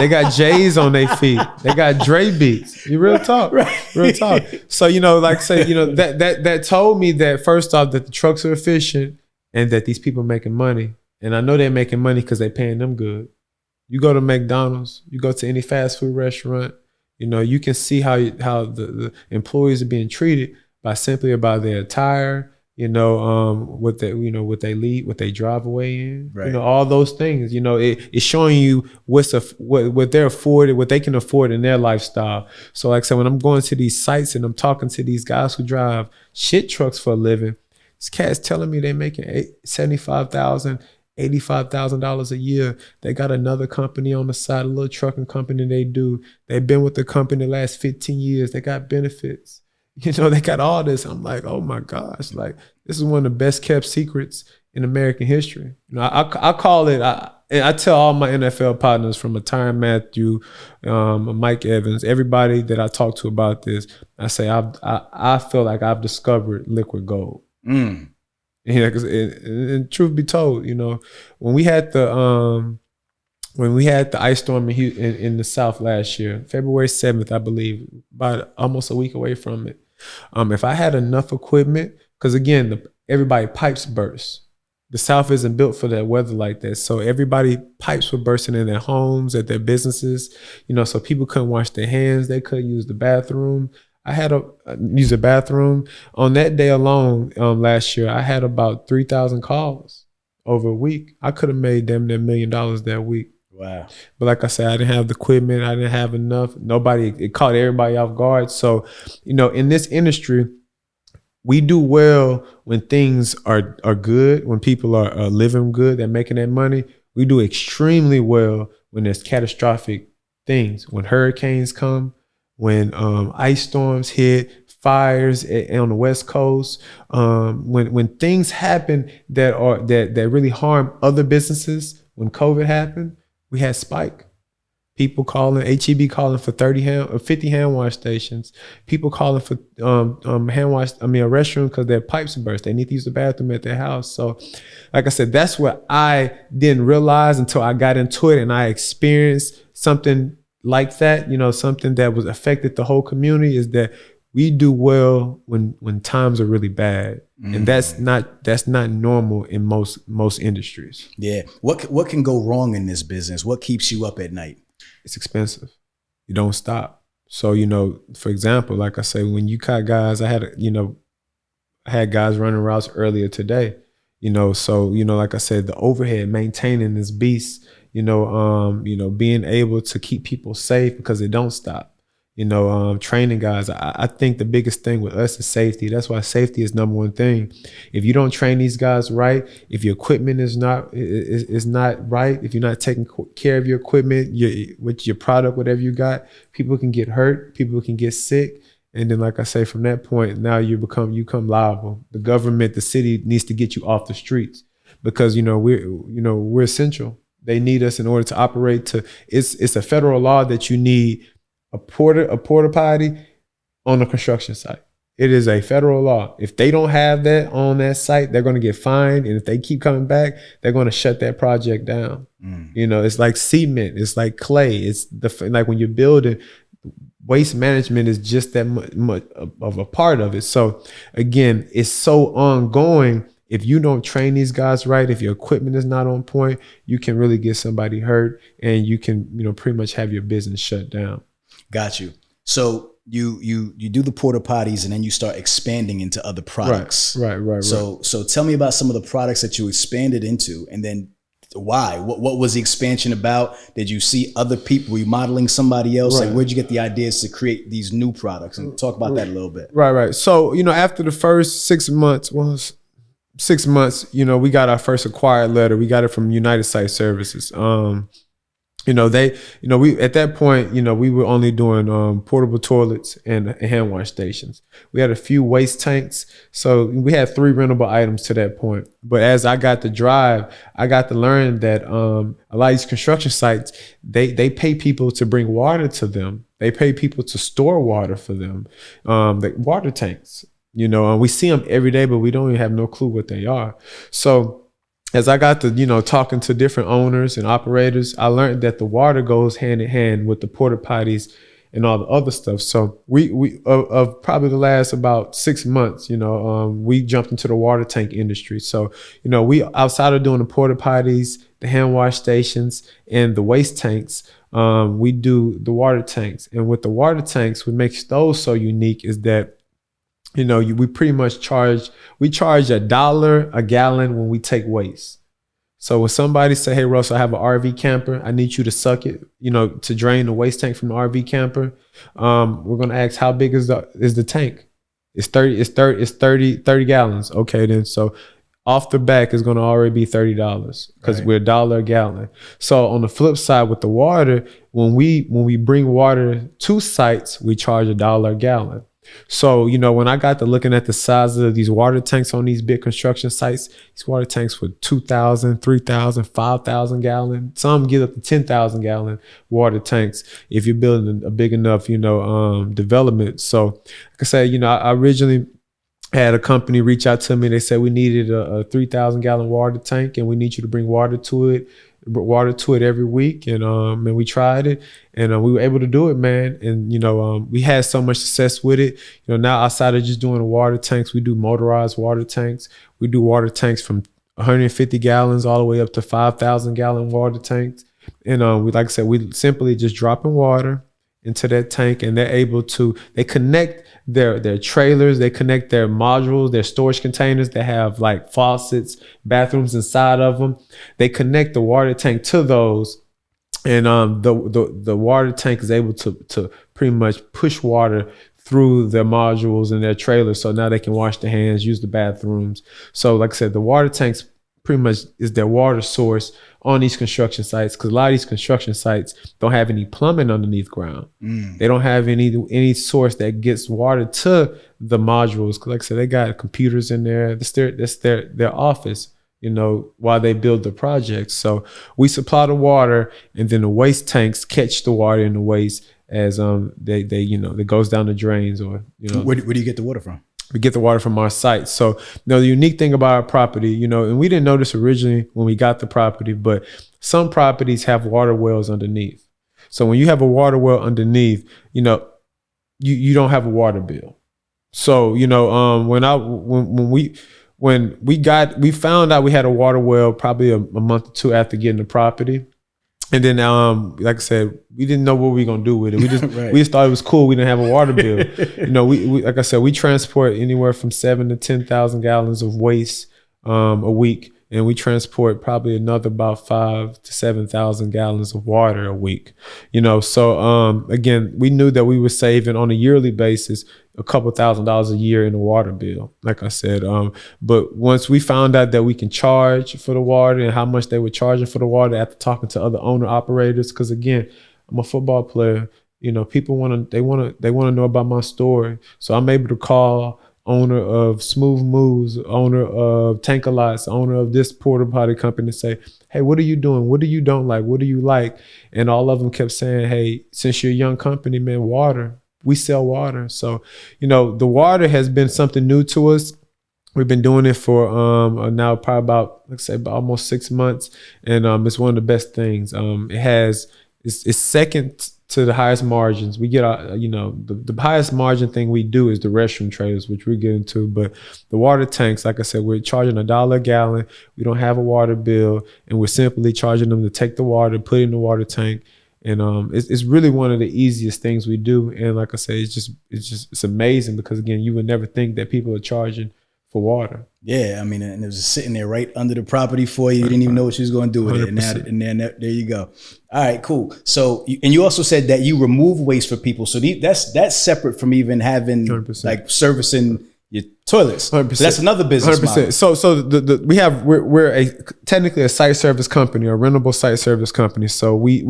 got J's on their feet. They got Dre beats. You real talk. Real talk. So, like I say, that told me that first off that the trucks are efficient and that these people making money. And I know they're making money because they're paying them good. You go to McDonald's, you go to any fast food restaurant, you can see how the employees are being treated by simply about their attire, what they drive away in, right. All those things, it's showing you what they're afforded, what they can afford in their lifestyle. So like I said, when I'm going to these sites and I'm talking to these guys who drive shit trucks for a living, this cat's telling me they're making $75,000, $85,000 a year. They got another company on the side, a little trucking company they've been with the company the last 15 years. They got benefits. They got all this. I'm like, oh my gosh, like this is one of the best kept secrets in American history. I call it, I tell all my NFL partners from Tyrann Mathieu, Mike Evans, everybody that I talk to about this, I say, I feel like I've discovered liquid gold. And truth be told, when we had the ice storm in the South last year, February 7th, I believe, about almost a week away from it. If I had enough equipment, because again, everybody pipes burst. The South isn't built for that weather like that. So everybody pipes were bursting in their homes, at their businesses, so people couldn't wash their hands. They couldn't use the bathroom. I had to use a bathroom. On that day alone, last year, I had about 3,000 calls over a week. I could have made them $1 million that week. Wow. But like I said, I didn't have the equipment. I didn't have enough. It caught everybody off guard. So, in this industry, we do well when things are good, when people are living good, they're making that money. We do extremely well when there's catastrophic things, when hurricanes come, when ice storms hit, fires on the West Coast, when things happen that really harm other businesses. When COVID happened, we had spike. People calling, HEB calling for 50 hand wash stations. People calling for a restroom because their pipes burst. They need to use the bathroom at their house. So, like I said, that's what I didn't realize until I got into it and I experienced something like that. Something that was affected the whole community is that we do well when times are really bad. And that's not normal in most industries. Yeah. What can go wrong in this business? What keeps you up at night? It's expensive. You don't stop. So, for example, like I say, when you cut guys, I had guys running routes earlier today, so, like I said, the overhead, maintaining this beast, being able to keep people safe because it don't stop. Training guys. I think the biggest thing with us is safety. That's why safety is number one thing. If you don't train these guys right, if your equipment is not right, if you're not taking care of your equipment, with your product, whatever you got, people can get hurt, people can get sick. And then, like I say, from that point, now you become liable. The government, the city needs to get you off the streets because, we're essential. They need us in order to operate. It's a federal law that you need a porta potty on a construction site. It is a federal law. If they don't have that on that site, they're going to get fined. And if they keep coming back, they're going to shut that project down. It's like cement. It's like clay. It's like when you're building, waste management is just that much of a part of it. So again, it's so ongoing. If you don't train these guys right, if your equipment is not on point, you can really get somebody hurt and you can, pretty much have your business shut down. Got you. So you do the porta potties and then you start expanding into other products. Right. So tell me about some of the products that you expanded into, and then why? What was the expansion about? Did you see other people remodeling somebody else? Like, where'd you get the ideas to create these new products? And talk about that a little bit. Right. So, after the first 6 months, we got our first acquired letter. We got it from United Site Services. We at that point, we were only doing portable toilets and hand wash stations. We had a few waste tanks. So we had 3 rentable items to that point. But as I got to drive, I got to learn that a lot of these construction sites, they pay people to bring water to them. They pay people to store water for them. The water tanks, we see them every day, but we don't even have no clue what they are. So as I got to, talking to different owners and operators, I learned that the water goes hand in hand with the porta potties and all the other stuff. So we of probably the last about 6 months, we jumped into the water tank industry. So, we outside of doing the porta potties, the hand wash stations, and the waste tanks, we do the water tanks. And with the water tanks, what makes those so unique is that we pretty much charge $1 a gallon when we take waste. So when somebody say, hey, Russell, I have an RV camper, I need you to suck it, to drain the waste tank from the RV camper. We're going to ask, how big is the tank? It's 30 gallons. Okay, then. So off the back is going to already be $30 because we're $1 a gallon. So on the flip side with the water, when we bring water to sites, we charge $1 a gallon. So, when I got to looking at the size of these water tanks on these big construction sites, these water tanks were 2,000, 3,000, 5,000 gallon. Some get up to 10,000 gallon water tanks if you're building a big enough, development. So, like I said, I originally had a company reach out to me. They said we needed a 3,000 gallon water tank and we need you to bring water to it every week. And we tried it and we were able to do it, man. And, we had so much success with it. Now outside of just doing the water tanks, we do motorized water tanks. We do water tanks from 150 gallons all the way up to 5,000 gallon water tanks. And like I said, we simply just dropping water into that tank and they connect their trailers, they connect their modules, their storage containers that have like faucets, bathrooms inside of them. They connect the water tank to those, and the water tank is able to pretty much push water through their modules and their trailers. So now they can wash their hands, use the bathrooms. So like I said, the water tanks pretty much is their water source on these construction sites, because a lot of these construction sites don't have any plumbing underneath ground. They don't have any source that gets water to the modules. Cause like I said, they got computers in there. That's their office, while they build the project. So we supply the water, and then the waste tanks catch the water in the waste as it goes down the drains or Where do you get the water from? We get the water from our site. So, the unique thing about our property, and we didn't know this originally when we got the property, but some properties have water wells underneath. So when you have a water well underneath, you don't have a water bill. So, when we found out we had a water well probably a month or two after getting the property. And then, like I said, we didn't know what we were gonna do with it. We just we just thought it was cool. We didn't have a water bill. We like I said, we transport anywhere from 7,000 to 10,000 gallons of waste a week. and we transport probably another about 5,000 to 7,000 gallons of water a week. So again, we knew that we were saving on a yearly basis a couple $1,000s a year in the water bill, like I said. But once we found out that we can charge for the water and how much they were charging for the water after talking to other owner operators, because again, I'm a football player. People want to know about my story. So I'm able to call owner of Smooth Moves, owner of Tanker Lots, owner of this porta potty company, and say, hey, what are you doing? What do you don't like? What do you like? And all of them kept saying, hey, since you're a young company, man, water. We sell water. So, the water has been something new to us. We've been doing it for now probably about, about almost 6 months. And it's one of the best things. It's second to the highest margins. We get the highest margin thing we do is the restroom trailers, which we get into. But the water tanks, like I said, we're charging $1 a gallon. We don't have a water bill, and we're simply charging them to take the water, put it in the water tank. And it's really one of the easiest things we do. And like I say, it's amazing because again, you would never think that people are charging for water. Yeah, I mean, and it was just sitting there right under the property for you. You didn't even know what you was going to do with 100%. It. And then there you go. All right, cool. So, and you also said that you remove waste for people. So that's separate from even having 100%. Like servicing your toilets. 100%. So that's another business 100%. Model. So we're technically a site service company, a rentable site service company. So we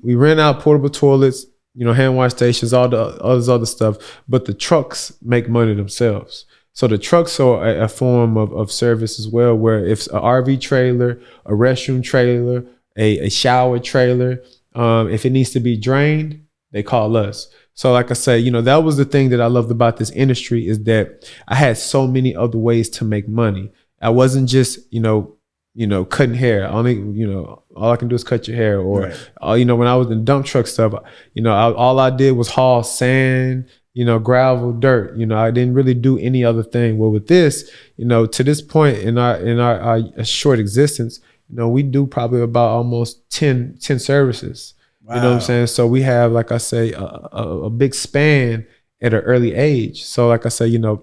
rent out portable toilets, hand wash stations, all this other stuff. But the trucks make money themselves. So the trucks are a form of service as well, where if an RV trailer, a restroom trailer, a shower trailer, if it needs to be drained, they call us. So like I say, that was the thing that I loved about this industry is that I had so many other ways to make money. I wasn't just, cutting hair. All I can do is cut your hair. Or, right. When I was in dump truck stuff, all I did was haul sand, gravel, dirt. I didn't really do any other thing. Well, with this, to this point in our short existence, we do probably about almost 10 services. Wow. You know what I'm saying? So we have, like I say, a big span at an early age. So like I say, the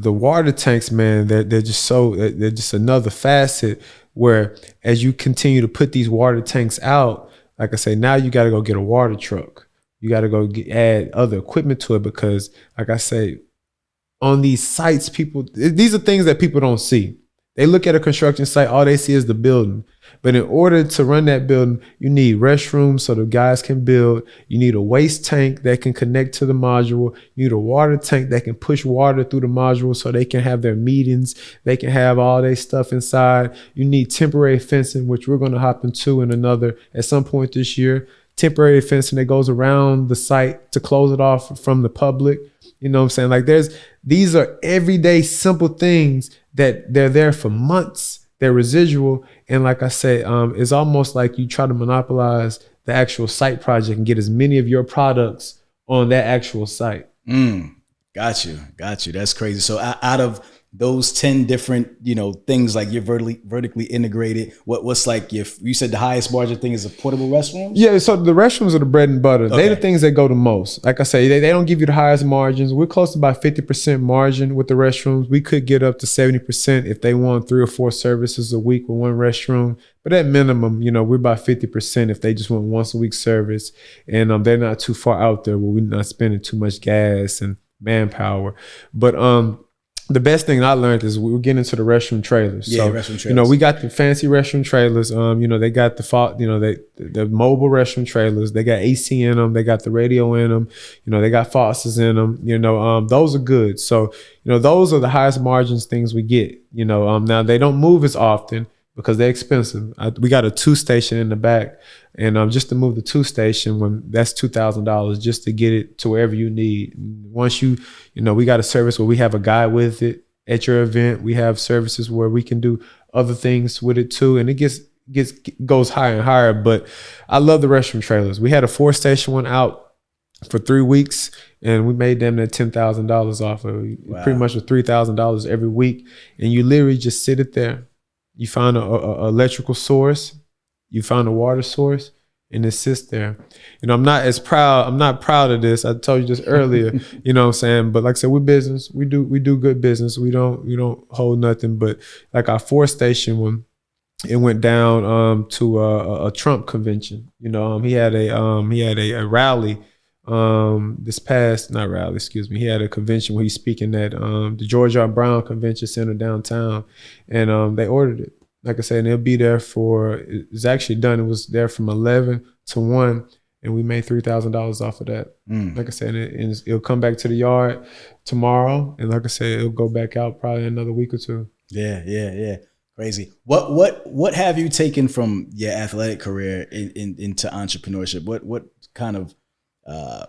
water tanks, man, they're just another facet where as you continue to put these water tanks out, like I say, now you got to go get a water truck. You got to go add other equipment to it because, like I say, on these sites, these are things that people don't see. They look at a construction site, all they see is the building. But in order to run that building, you need restrooms so the guys can build. You need a waste tank that can connect to the module. You need a water tank that can push water through the module so they can have their meetings. They can have all their stuff inside. You need temporary fencing, which we're going to hop into at some point this year. Temporary fencing that goes around the site to close it off from the public. You know what I'm saying? These are everyday simple things that they're there for months. They're residual. And like I say, it's almost like you try to monopolize the actual site project and get as many of your products on that actual site. Got you. That's crazy. So out of those 10 different, things, like you're vertically integrated, what's like, if you said the highest margin thing is a portable restroom? Yeah, so the restrooms are the bread and butter. Okay. They're the things that go the most. Like I say, they don't give you the highest margins. We're close to about 50% margin with the restrooms. We could get up to 70% if they want 3 or 4 services a week with one restroom. But at minimum, we're about 50% if they just want once a week service. And they're not too far out there where we're not spending too much gas and manpower. But the best thing I learned is we were getting into the restroom trailers. Yeah, so, restroom trailers. We got the fancy restroom trailers. They got the mobile restroom trailers. They got AC in them. They got the radio in them. They got faucets in them. Those are good. So, those are the highest margins things we get. Now they don't move as often because they're expensive. We got a 2 station in the back. And just to move the 2 station, that's $2,000 just to get it to wherever you need. Once we got a service where we have a guy with it at your event. We have services where we can do other things with it too, and it goes higher and higher. But I love the restroom trailers. We had a 4 station one out for 3 weeks, and we made them that $10,000 off of it. Wow. Pretty much with $3,000 every week, and you literally just sit it there. You find a electrical source. You found a water source, and it sits there. You know, I'm not proud of this. I told you this earlier, you know what I'm saying? But like I said, we're business. We do good business. We don't hold nothing. But like our 4th station one, it went down to a Trump convention. You know, he had a rally he had a convention where he's speaking at the George R. Brown Convention Center downtown, and they ordered it. Like I said, and it'll be there it's actually done. It was there from 11 to 1, and we made $3,000 off of that. Like I said, it'll come back to the yard tomorrow, and like I said, it'll go back out probably another week or two. Yeah. Crazy. What have you taken from your athletic career into entrepreneurship? What kind of I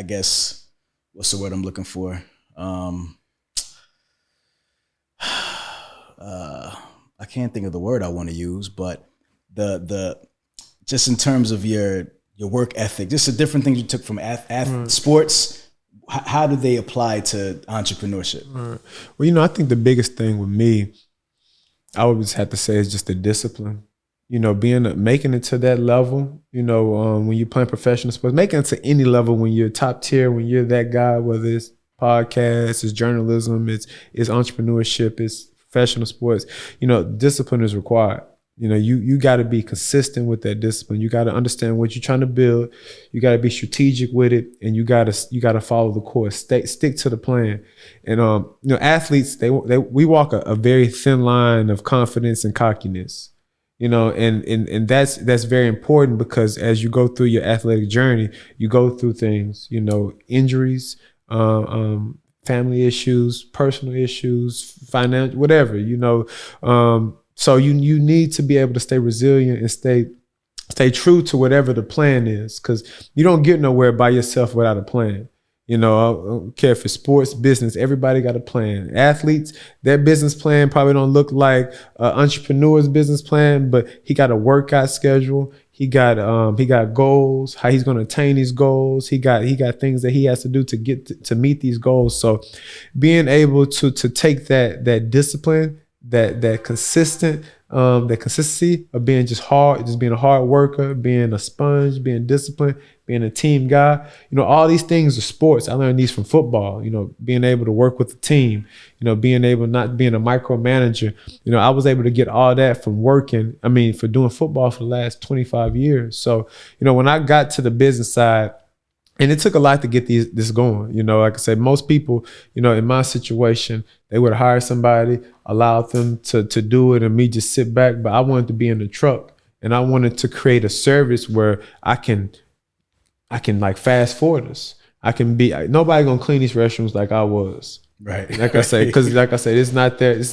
guess, what's the word I'm looking for? I can't think of the word I want to use, but the just in terms of your work ethic, just the different things you took from sports, how do they apply to entrepreneurship? Well, you know, I think the biggest thing with me, I would just have to say, is just the discipline. You know, making it to that level, you know, when you're playing professional sports, making it to any level when you're top tier, when you're that guy, whether it's podcasts, it's journalism, it's entrepreneurship, it's professional sports, you know, discipline is required. You know, you got to be consistent with that discipline. You got to understand what you're trying to build. You got to be strategic with it, and you got to follow the course. Stick to the plan. And you know, athletes, we walk a very thin line of confidence and cockiness. You know, and that's very important, because as you go through your athletic journey, you go through things, you know, injuries, family issues, personal issues, financial, whatever, you know. So you need to be able to stay resilient and stay true to whatever the plan is, because you don't get nowhere by yourself without a plan. You know, I don't care if it's sports, business, everybody got a plan. Athletes, their business plan probably don't look like an entrepreneur's business plan, but he got a workout schedule. He got goals, how he's going to attain these goals. He got things that he has to do to get to meet these goals. So being able to take that discipline, that consistency of being just being a hard worker, being a sponge, being disciplined, being a team guy, you know, all these things are sports. I learned these from football, you know, being able to work with the team, you know, being able not being a micromanager. You know, I was able to get all that from for doing football for the last 25 years. So, you know, when I got to the business side, and it took a lot to get this going. You know, like I said, most people, you know, in my situation, they would hire somebody, allow them to do it, and me just sit back. But I wanted to be in the truck, and I wanted to create a service where I can like fast forward us. Nobody gonna clean these restrooms like I was. Right. Like I say, because like I said, it's not their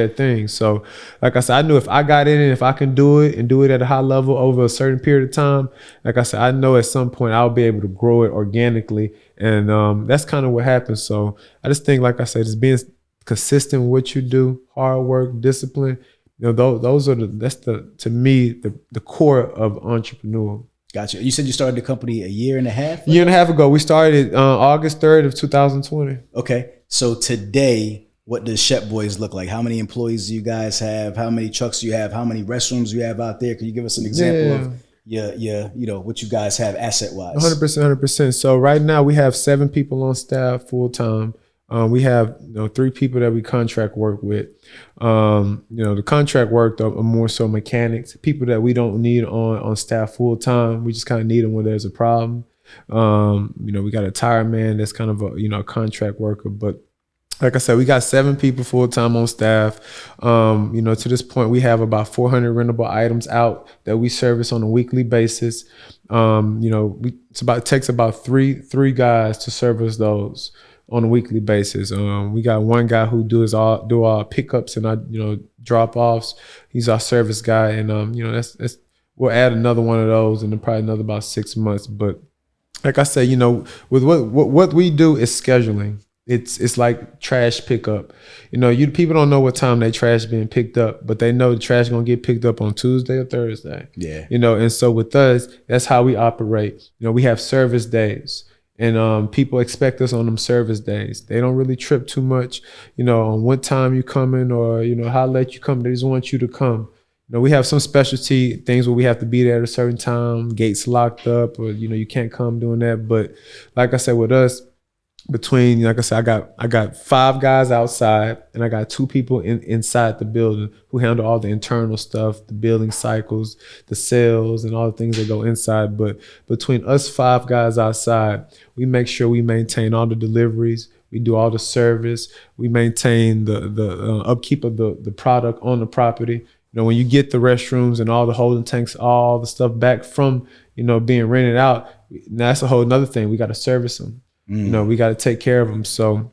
thing. So like I said, I knew if I got in it, if I can do it and do it at a high level over a certain period of time, like I said, I know at some point I'll be able to grow it organically. And that's kind of what happened. So I just think, like I said, just being consistent with what you do, hard work, discipline, you know, that's to me the core of entrepreneur. Gotcha. You said you started the company a year and a half? Year and a half ago. We started August 3rd of 2020. Okay. So today, what does Shep Boys look like? How many employees do you guys have? How many trucks do you have? How many restrooms do you have out there? Can you give us an example of you know, what you guys have asset-wise? 100%. So right now we have 7 people on staff full-time. We have 3 people that we contract work with. The contract work are more so mechanics, people that we don't need on staff full time. We just kind of need them when there's a problem. We got a tire man that's kind of a contract worker, but like I said, we got 7 people full time on staff. To this point, we have about 400 rentable items out that we service on a weekly basis. It takes about three guys to service those on a weekly basis. We got one guy who do our pickups and our drop offs. He's our service guy, and that's we'll add another one of those in probably another about 6 months. But like I said, with what we do is scheduling. It's like trash pickup. People don't know what time they trash being picked up, but they know the trash gonna get picked up on Tuesday or Thursday. Yeah. And so with us, that's how we operate. We have service days. And people expect us on them service days. They don't really trip too much, on what time you coming or, how late you come. They just want you to come. we have some specialty things where we have to be there at a certain time, gates locked up, or you can't come doing that. But like I said, with us, between, like I said, I got 5 guys outside, and I got 2 people inside the building who handle all the internal stuff, the billing cycles, the sales, and all the things that go inside. But between us 5 guys outside, we make sure we maintain all the deliveries. We do all the service. We maintain the upkeep of the product on the property. When you get the restrooms and all the holding tanks, all the stuff back from being rented out, that's a whole another thing. We got to service them. We got to take care of them. So,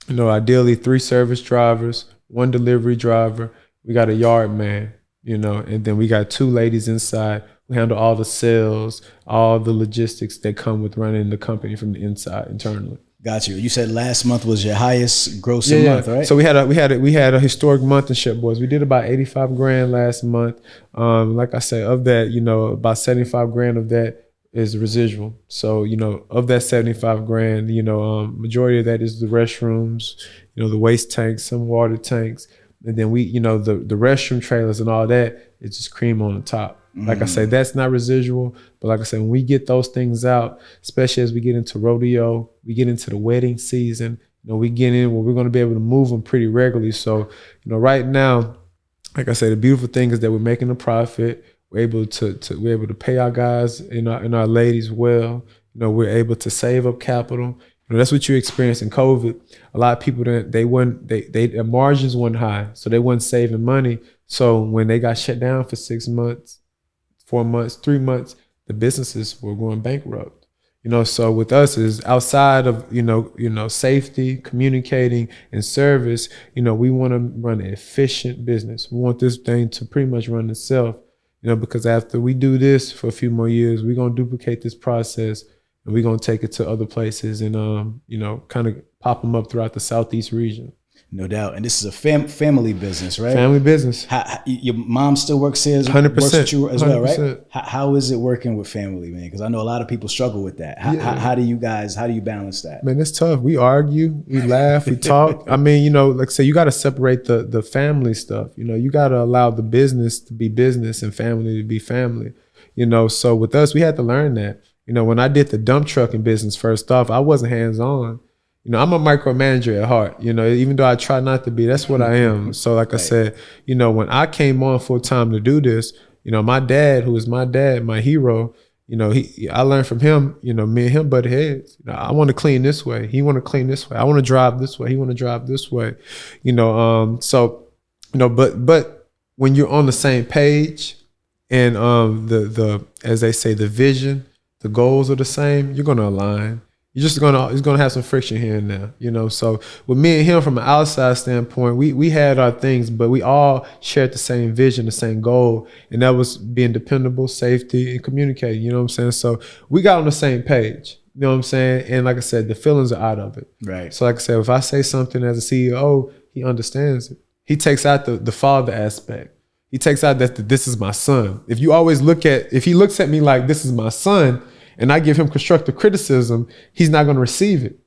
ideally 3 service drivers, 1 delivery driver. We got a yard man, and then we got 2 ladies inside who handle all the sales, all the logistics that come with running the company from the inside internally. Got you. You said last month was your highest grossing month, right? So we had a historic month in Shep Boys. We did about 85 grand last month. Like I said, of that, about 75 grand of that is residual. So, of that 75 grand, majority of that is the restrooms, the waste tanks, some water tanks. And then we, the restroom trailers and all that, it's just cream on the top. Like I say, that's not residual. But like I said, when we get those things out, especially as we get into rodeo, we get into the wedding season, we get in where we're going to be able to move them pretty regularly. So, right now, like I say, the beautiful thing is that we're making a profit. We're able to pay our guys and our ladies well. We're able to save up capital. That's what you experienced in COVID. A lot of people their margins weren't high, so they weren't saving money. So when they got shut down for 6 months, 4 months, 3 months, the businesses were going bankrupt. So with us is outside of safety, communicating, and service. We want to run an efficient business. We want this thing to pretty much run itself. Because after we do this for a few more years, we're going to duplicate this process, and we're going to take it to other places and, kind of pop them up throughout the Southeast region. No doubt. And this is a family business, right? Family business. Your mom still works here, 100%, works with you as well, 100%. right? How is it working with family, man? Because I know a lot of people struggle with that. How do you balance that? Man, it's tough. We argue, we laugh, we talk. I mean, like I say, you got to separate the family stuff. You got to allow the business to be business and family to be family. So with us, we had to learn that. When I did the dump trucking business first off, I wasn't hands-on. I'm a micromanager at heart, even though I try not to be, that's what I am. So like I said, when I came on full time to do this, my dad, who is my dad, my hero, I learned from him, me and him butt heads. I want to clean this way. He want to clean this way. I want to drive this way. He want to drive this way, so, but when you're on the same page and the as they say, the vision, the goals are the same, you're going to align. It's gonna have some friction here and there, So with me and him, from an outside standpoint, we had our things, but we all shared the same vision, the same goal, and that was being dependable, safety, and communicating. You know what I'm saying? So we got on the same page. You know what I'm saying? And like I said, the feelings are out of it. Right. So like I said, if I say something as a CEO, he understands it. He takes out the father aspect. He takes out that this is my son. If he looks at me like this is my son, and I give him constructive criticism, he's not going to receive it.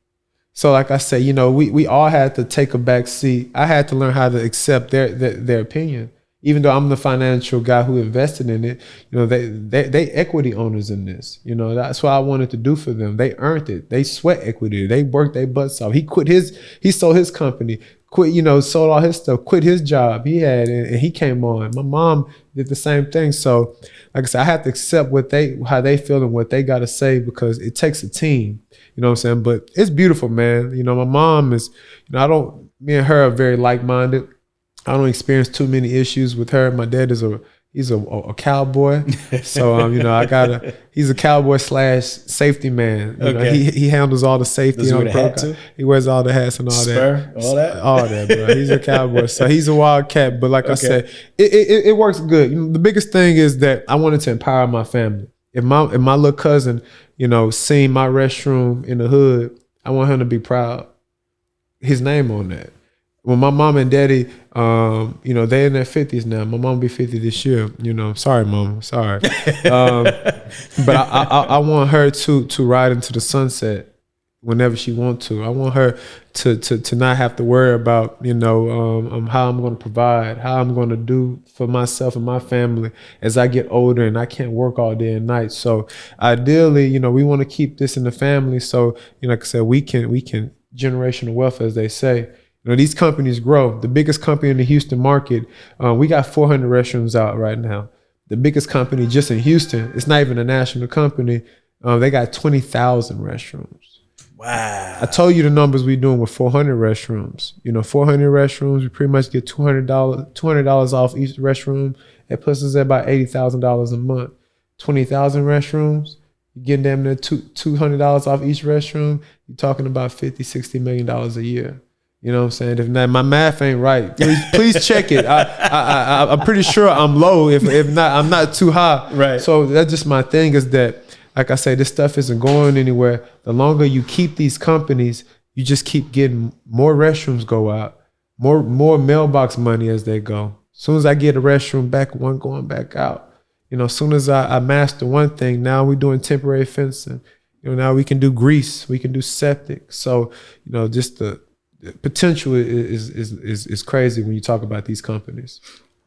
So like I say, we all had to take a back seat. I had to learn how to accept their opinion. Even though I'm the financial guy who invested in it, they equity owners in this. That's what I wanted to do for them. They earned it. They sweat equity. They worked their butts off. He sold his company, sold all his stuff, quit his job he had, and he came on. My mom did the same thing. So like I said, I have to accept how they feel and what they got to say, because it takes a team. You know what I'm saying? But it's beautiful, man. My mom is, me and her are very like-minded. I don't experience too many issues with her. My dad is he's a cowboy. So, he's a cowboy / safety man. He handles all the safety. Does he wear the hat too? He wears all the hats and all that. All that? All that, bro. He's a cowboy. So he's a wildcat. But like I said, it works good. The biggest thing is that I wanted to empower my family. If my little cousin, seen my restroom in the hood, I want him to be proud. His name on that. When my mom and daddy, they're in their 50s now. My mom will be 50 this year. Sorry, mom. Sorry. But I want her to ride into the sunset, whenever she wants to. I want her to not have to worry about, how I'm going to provide, how I'm going to do for myself and my family as I get older and I can't work all day and night. So ideally, we want to keep this in the family. So, like I said, we can generational wealth, as they say. These companies grow. The biggest company in the Houston market, we got 400 restrooms out right now. The biggest company just in Houston, it's not even a national company, they got 20,000 restrooms. Wow. I told you the numbers we doing with 400 restrooms. 400 restrooms, we pretty much get $200 off each restroom. It puts us at about $80,000 a month. 20,000 restrooms, you're getting damn near $200 off each restroom. You're talking about $50-60 million a year. You know what I'm saying? If not, my math ain't right, please check it. I'm pretty sure I'm low. If not, I'm not too high. Right. So that's just my thing is that, like I say, this stuff isn't going anywhere. The longer you keep these companies, you just keep getting more restrooms go out, more mailbox money as they go. As soon as I get a restroom back, one going back out. As soon as I master one thing, now we're doing temporary fencing. Now we can do grease, we can do septic. So, just the potential is crazy when you talk about these companies.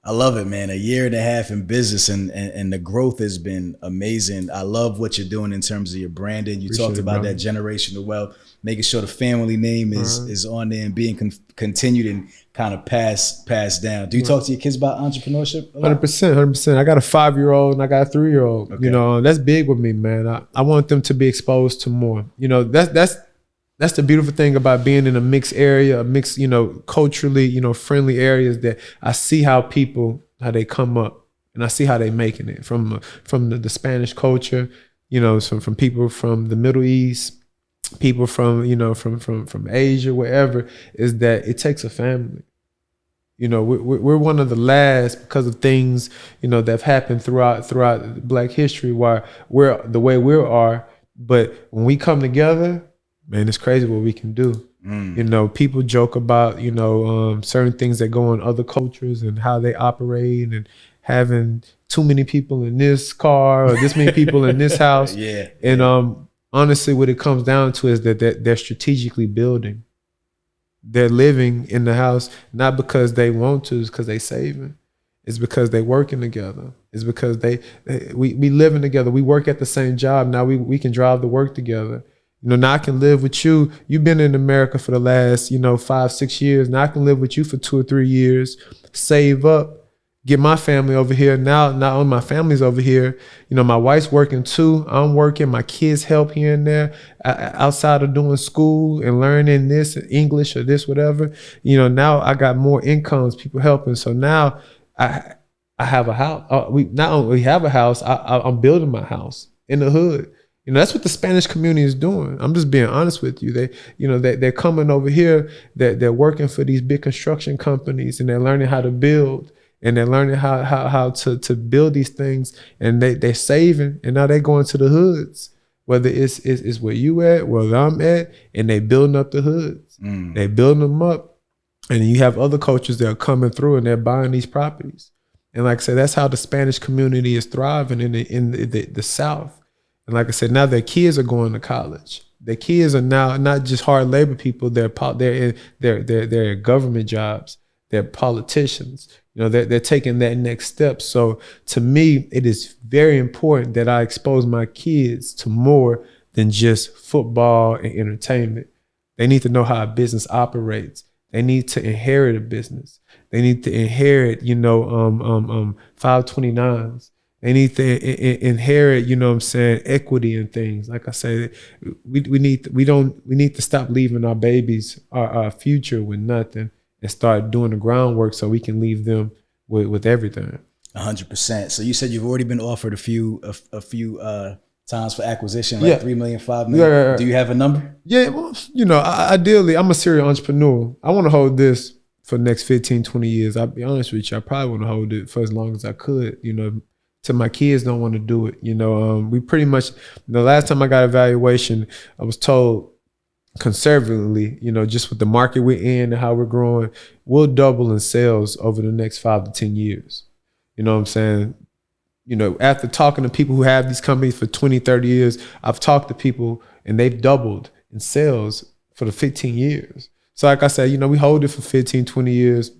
I love it, man. 1.5 years in business and the growth has been amazing. I love what you're doing in terms of your branding. You talked about that generational wealth, making sure the family name is on there and being continued and kind of passed down. Do you talk to your kids about entrepreneurship? 100%. I got a 5-year-old and I got a 3-year-old. Okay. That's big with me, man. I want them to be exposed to more. That's the beautiful thing about being in a mixed area, a mixed, culturally, friendly areas, that I see how they come up and I see how they making it from the Spanish culture, from people from the Middle East, people from Asia, wherever, is that it takes a family. We're one of the last, because of things, that have happened throughout Black history, why we're the way we are. But when we come together, man, it's crazy what we can do. People joke about, certain things that go on other cultures and how they operate and having too many people in this car or this many people in this house. Yeah. And honestly, what it comes down to is that they're strategically building. They're living in the house, not because they want to, it's because they saving. It's because they working together. It's because we living together. We work at the same job. Now we can drive to work together. Now I can live with you. You've been in America for the last, 5-6 years. Now I can live with you for 2 or 3 years, save up, get my family over here. Now, not only my family's over here, my wife's working too. I'm working. My kids help here and there outside of doing school and learning this, English or this, whatever. Now I got more incomes, people helping. So now I have a house. We not only have a house, I'm building my house in the hood. That's what the Spanish community is doing. I'm just being honest with you. They're coming over here. They're working for these big construction companies, and they're learning how to build, and they're learning how to build these things. And they're saving, and now they're going to the hoods, whether it's where you at, where I'm at, and they building up the hoods. They building them up, and you have other cultures that are coming through, and they're buying these properties. And like I said, that's how the Spanish community is thriving in the South. And like I said, now their kids are going to college. Their kids are now not just hard labor people. They're government jobs. They're politicians. They're taking that next step. So to me, it is very important that I expose my kids to more than just football and entertainment. They need to know how a business operates. They need to inherit a business. They need to inherit, 529s. They need to inherit, equity and things. Like I said, we need to stop leaving our babies, our future with nothing, and start doing the groundwork so we can leave them with everything. 100%. So you said you've already been offered a few times for acquisition, like 3 million, 5 million. Yeah. Do you have a number? Yeah, well, ideally, I'm a serial entrepreneur. I want to hold this for the next 15, 20 years. I'll be honest with you. I probably want to hold it for as long as I could, till my kids don't want to do it. We pretty much, the last time I got evaluation, I was told conservatively, just with the market we're in and how we're growing, we'll double in sales over the next 5 to 10 years. You know what I'm saying? After talking to people who have these companies for 20, 30 years, I've talked to people and they've doubled in sales for the 15 years. So like I said, you know, we hold it for 15, 20 years.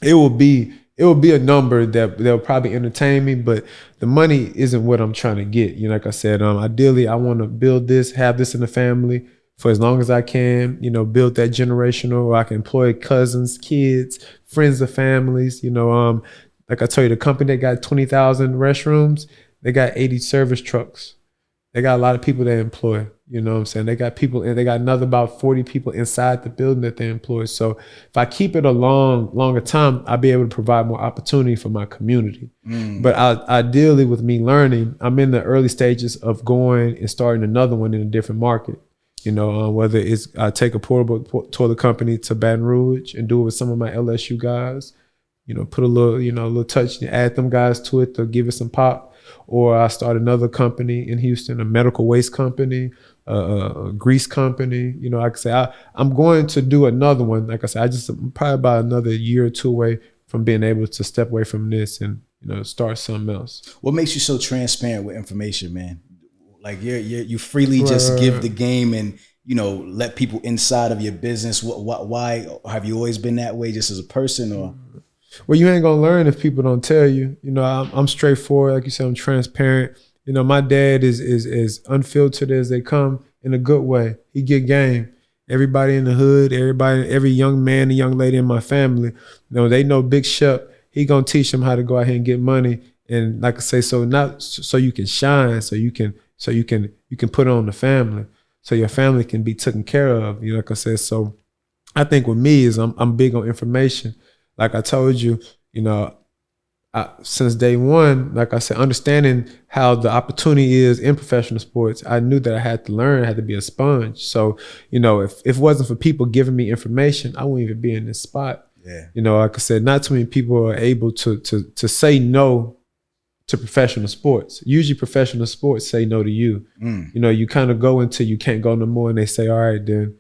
It will be a number that'll probably entertain me, but the money isn't what I'm trying to get. You know, like I said, ideally I want to build this, have this in the family for as long as I can, you know, build that generational, or I can employ cousins, kids, friends of families, you know, like I told you, the company that got 20,000 restrooms, they got 80 service trucks. They got a lot of people they employ, you know what I'm saying? They got people, and they got another about 40 people inside the building that they employ. So if I keep it a longer time, I'll be able to provide more opportunity for my community. But ideally with me learning, I'm in the early stages of going and starting another one in a different market. You know, whether it's I take a portable toilet company to Baton Rouge and do it with some of my LSU guys, you know, put a little touch, add them guys to it to give it some pop. Or I start another company in Houston, a medical waste company, a grease company. You know, like I say, I'm going to do another one. Like I said, I'm probably about another year or two away from being able to step away from this and, you know, start something else. What makes you so transparent with information, man? Like you freely just give the game and, you know, let people inside of your business. Why have you always been that way, just as a person, or? Well, you ain't gonna learn if people don't tell you. You know, I'm straightforward, like you said. I'm transparent. You know, my dad is unfiltered as they come, in a good way. He get game. Everybody in the hood, every young man and young lady in my family, you know, they know Big Shep. He gonna teach them how to go out here and get money. And like I say, so not so you can shine, so you can put on the family, so your family can be taken care of. You know, like I said. So I think with me is I'm big on information. Like I told you, you know, since day one, like I said, understanding how the opportunity is in professional sports, I knew that I had to learn, I had to be a sponge. So, you know, if it wasn't for people giving me information, I wouldn't even be in this spot. Yeah. You know, like I said, not too many people are able to say no to professional sports. Usually professional sports say no to you. You know, you kind of go until you can't go no more, and they say, all right, then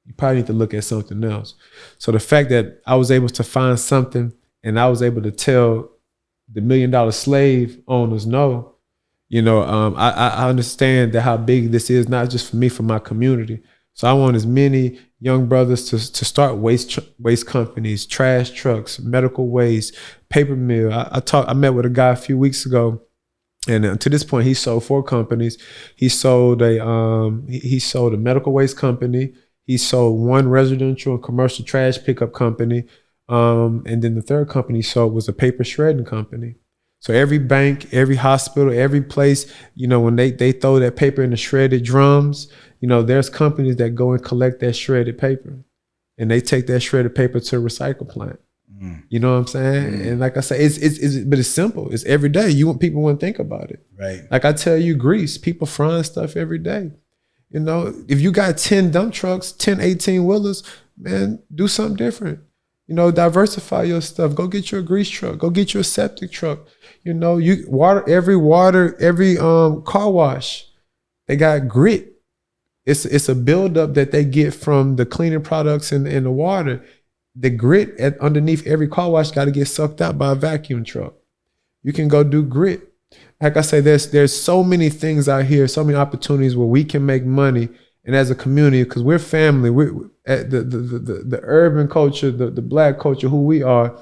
you probably need to look at something else. So the fact that I was able to find something and I was able to tell the $1 million slave owners no, you know, I understand that how big this is, not just for me, for my community. So I want as many young brothers to start waste companies, trash trucks, medical waste, paper mill. I met with a guy a few weeks ago, and to this point, he sold 4 companies. He sold a medical waste company. He sold 1 residential and commercial trash pickup company. And then the third company he sold was a paper shredding company. So every bank, every hospital, every place, you know, when they throw that paper in the shredded drums, you know, there's companies that go and collect that shredded paper, and they take that shredded paper to a recycle plant. You know what I'm saying? And like I say, but it's simple. It's every day. People wouldn't think about it. Right. Like I tell you, grease, people frying stuff every day. You know, if you got 10 dump trucks, 10 18-wheelers, man, do something different. You know, diversify your stuff. Go get you a grease truck. Go get you a septic truck. You know, every car wash, they got grit. It's a buildup that they get from the cleaning products in the water. The grit underneath every car wash got to get sucked out by a vacuum truck. You can go do grit. Like I say, there's so many things out here, so many opportunities where we can make money, and as a community, because we're family, we're at the urban culture, the Black culture, who we are,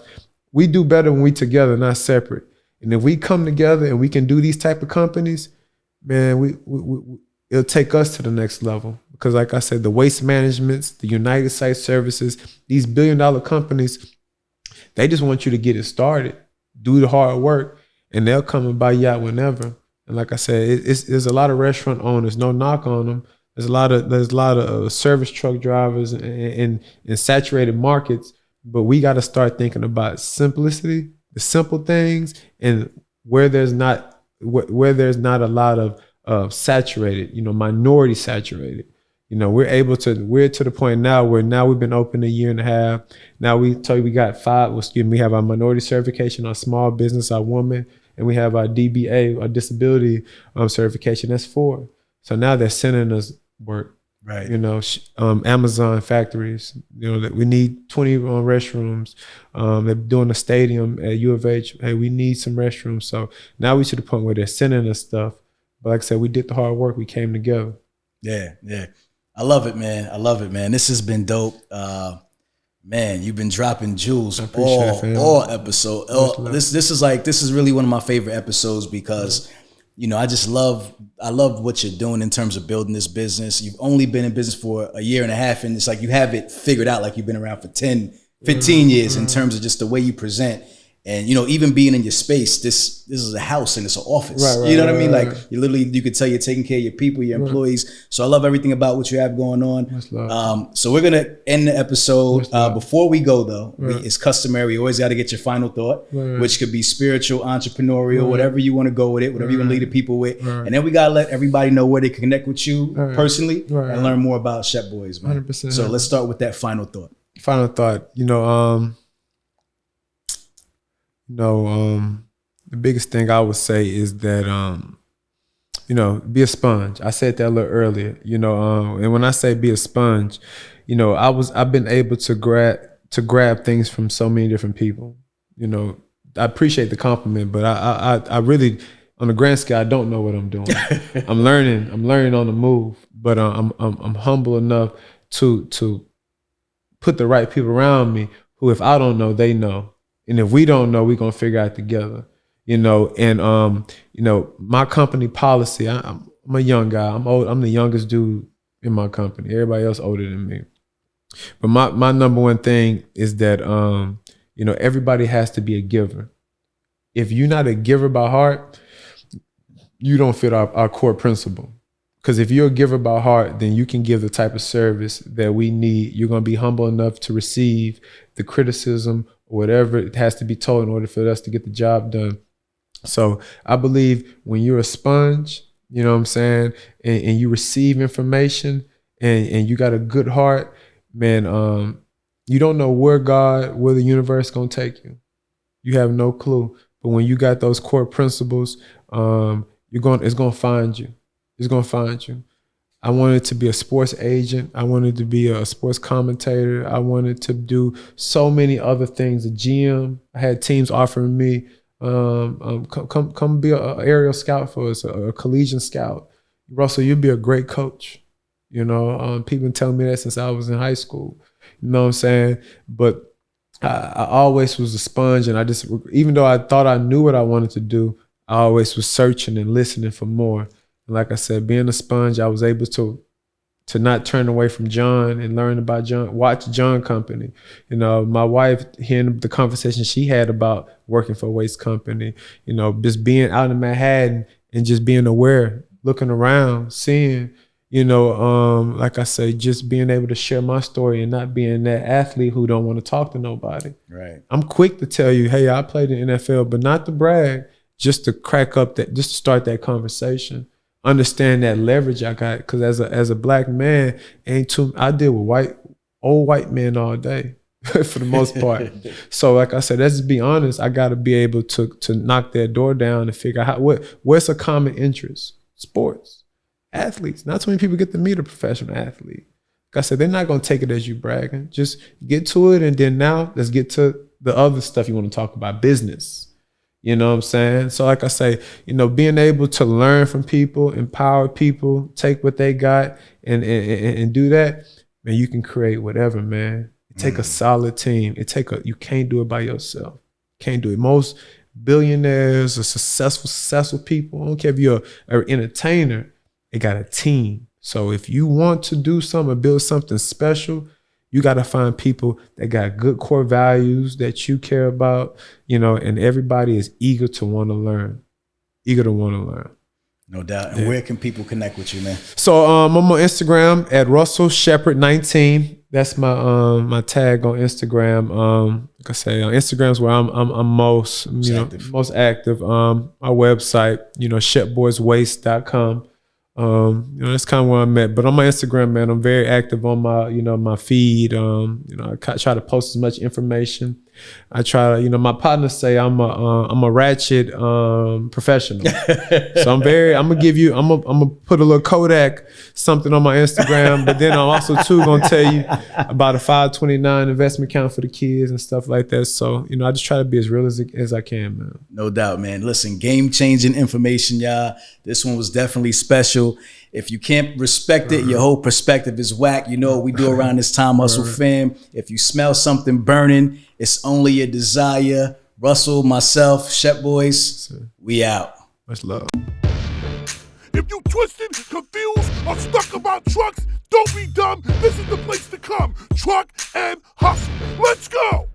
we do better when we together, not separate. And if we come together and we can do these type of companies, man, it'll take us to the next level. Because like I said, the waste managements, the United Site Services, these $1 billion companies, they just want you to get it started, do the hard work, and they'll come and buy you out whenever. And like I said, there's a lot of restaurant owners, no knock on them. There's a lot of service truck drivers in saturated markets, but we got to start thinking about simplicity, the simple things, and where there's not a lot of saturated, you know, minority saturated. You know, we're to the point now where now we've been open a year and a half. Now we got 5. We have our minority certification, our small business, our woman, and we have our DBA, our disability certification. That's 4. So now they're sending us work. Right. You know, Amazon factories. You know that we need 20 restrooms. They're doing a stadium at U of H. Hey, we need some restrooms. So now we to the point where they're sending us stuff. But like I said, we did the hard work. We came together. Yeah, yeah. I love it, man. I love it, man. This has been dope. Man, you've been dropping jewels all episode. This is really one of my favorite episodes because, you know, I love what you're doing in terms of building this business. You've only been in business for a year and a half, and it's like you have it figured out, like you've been around for 10, 15 years in terms of just the way you present. And, you know, even being in your space, this is a house and it's an office. You know what I mean? Like you could tell you're taking care of your people, your employees. So I love everything about what you have going on. So we're going to end the episode. Before we go though, it's customary. You always got to get your final thought, which could be spiritual, entrepreneurial, whatever you want to go with it, whatever you want to lead the people with. And then we got to let everybody know where they can connect with you personally and learn more about Shep Boys, man. 100%. So let's start with that final thought. Final thought, the biggest thing I would say is that, be a sponge. I said that a little earlier, and when I say be a sponge, I've been able to grab things from so many different people. I appreciate the compliment, but I really, on the grand scale, I don't know what I'm doing. I'm learning on the move, but I'm humble enough to put the right people around me who, if I don't know, they know. And if we don't know, we're going to figure out together, my company policy, I'm a young guy. I'm old. I'm the youngest dude in my company. Everybody else older than me. But my number one thing is that, everybody has to be a giver. If you're not a giver by heart, you don't fit our core principle. Because if you're a giver by heart, then you can give the type of service that we need. You're going to be humble enough to receive the criticism or whatever it has to be told in order for us to get the job done. So I believe when you're a sponge, you know what I'm saying, and you receive information and you got a good heart, man, you don't know where the universe is going to take you. You have no clue. But when you got those core principles, it's going to find you. It's going to find you. I wanted to be a sports agent. I wanted to be a sports commentator. I wanted to do so many other things. A GM. I had teams offering me, come be an aerial scout for us, a collegiate scout. Russell, you'd be a great coach. People been telling me that since I was in high school. You know what I'm saying? But I always was a sponge, and even though I thought I knew what I wanted to do, I always was searching and listening for more. Like I said, being a sponge, I was able to not turn away from John and learn about John, watch John Company. My wife, hearing the conversation she had about working for a waste company, just being out in Manhattan and just being aware, looking around, seeing, like I say, just being able to share my story and not being that athlete who don't want to talk to nobody. Right. I'm quick to tell you, hey, I played in the NFL, but not to brag, just to just to start that conversation. Understand that leverage I got, because as a black man, I deal with old white men all day for the most part. So like I said, let's just be honest. I got to be able to knock that door down and figure out what's a common interest. Sports, athletes. Not too many people get to meet a professional athlete. Like I said, they're not going to take it as you bragging. Just get to it, and then now let's get to the other stuff you want to talk about, business. You know what I'm saying? So like I say, being able to learn from people, empower people, take what they got and do that, man, you can create whatever, man. It take a solid team. You can't do it by yourself. Can't do it. Most billionaires or successful people, I don't care if you're an entertainer, they got a team. So if you want to do something, build something special, you got to find people that got good core values that you care about, and everybody is eager to want to learn. No doubt. And where can people connect with you, man? So I'm on Instagram at Russell Shepard 19. That's my tag on Instagram. Like I say, on Instagram is where I'm most active. My website, shepboyswaste.com. That's kind of where I'm at. But on my Instagram, man, I'm very active on my, my feed. I try to post as much information I try to, my partners say I'm a ratchet professional. So I'm gonna put a little Kodak something on my Instagram, but then I'm also too gonna tell you about a 529 investment account for the kids and stuff like that. So, I just try to be as real as I can, man. No doubt, man. Listen, game-changing information, y'all. This one was definitely special. If you can't respect it, your whole perspective is whack. You know what we do around this time, Hustle fam. If you smell something burning, it's only a desire. Russell, myself, Shep Boys, we out. Much love. If you twisted, confused, or stuck about trucks, don't be dumb. This is the place to come. Truck and hustle. Let's go.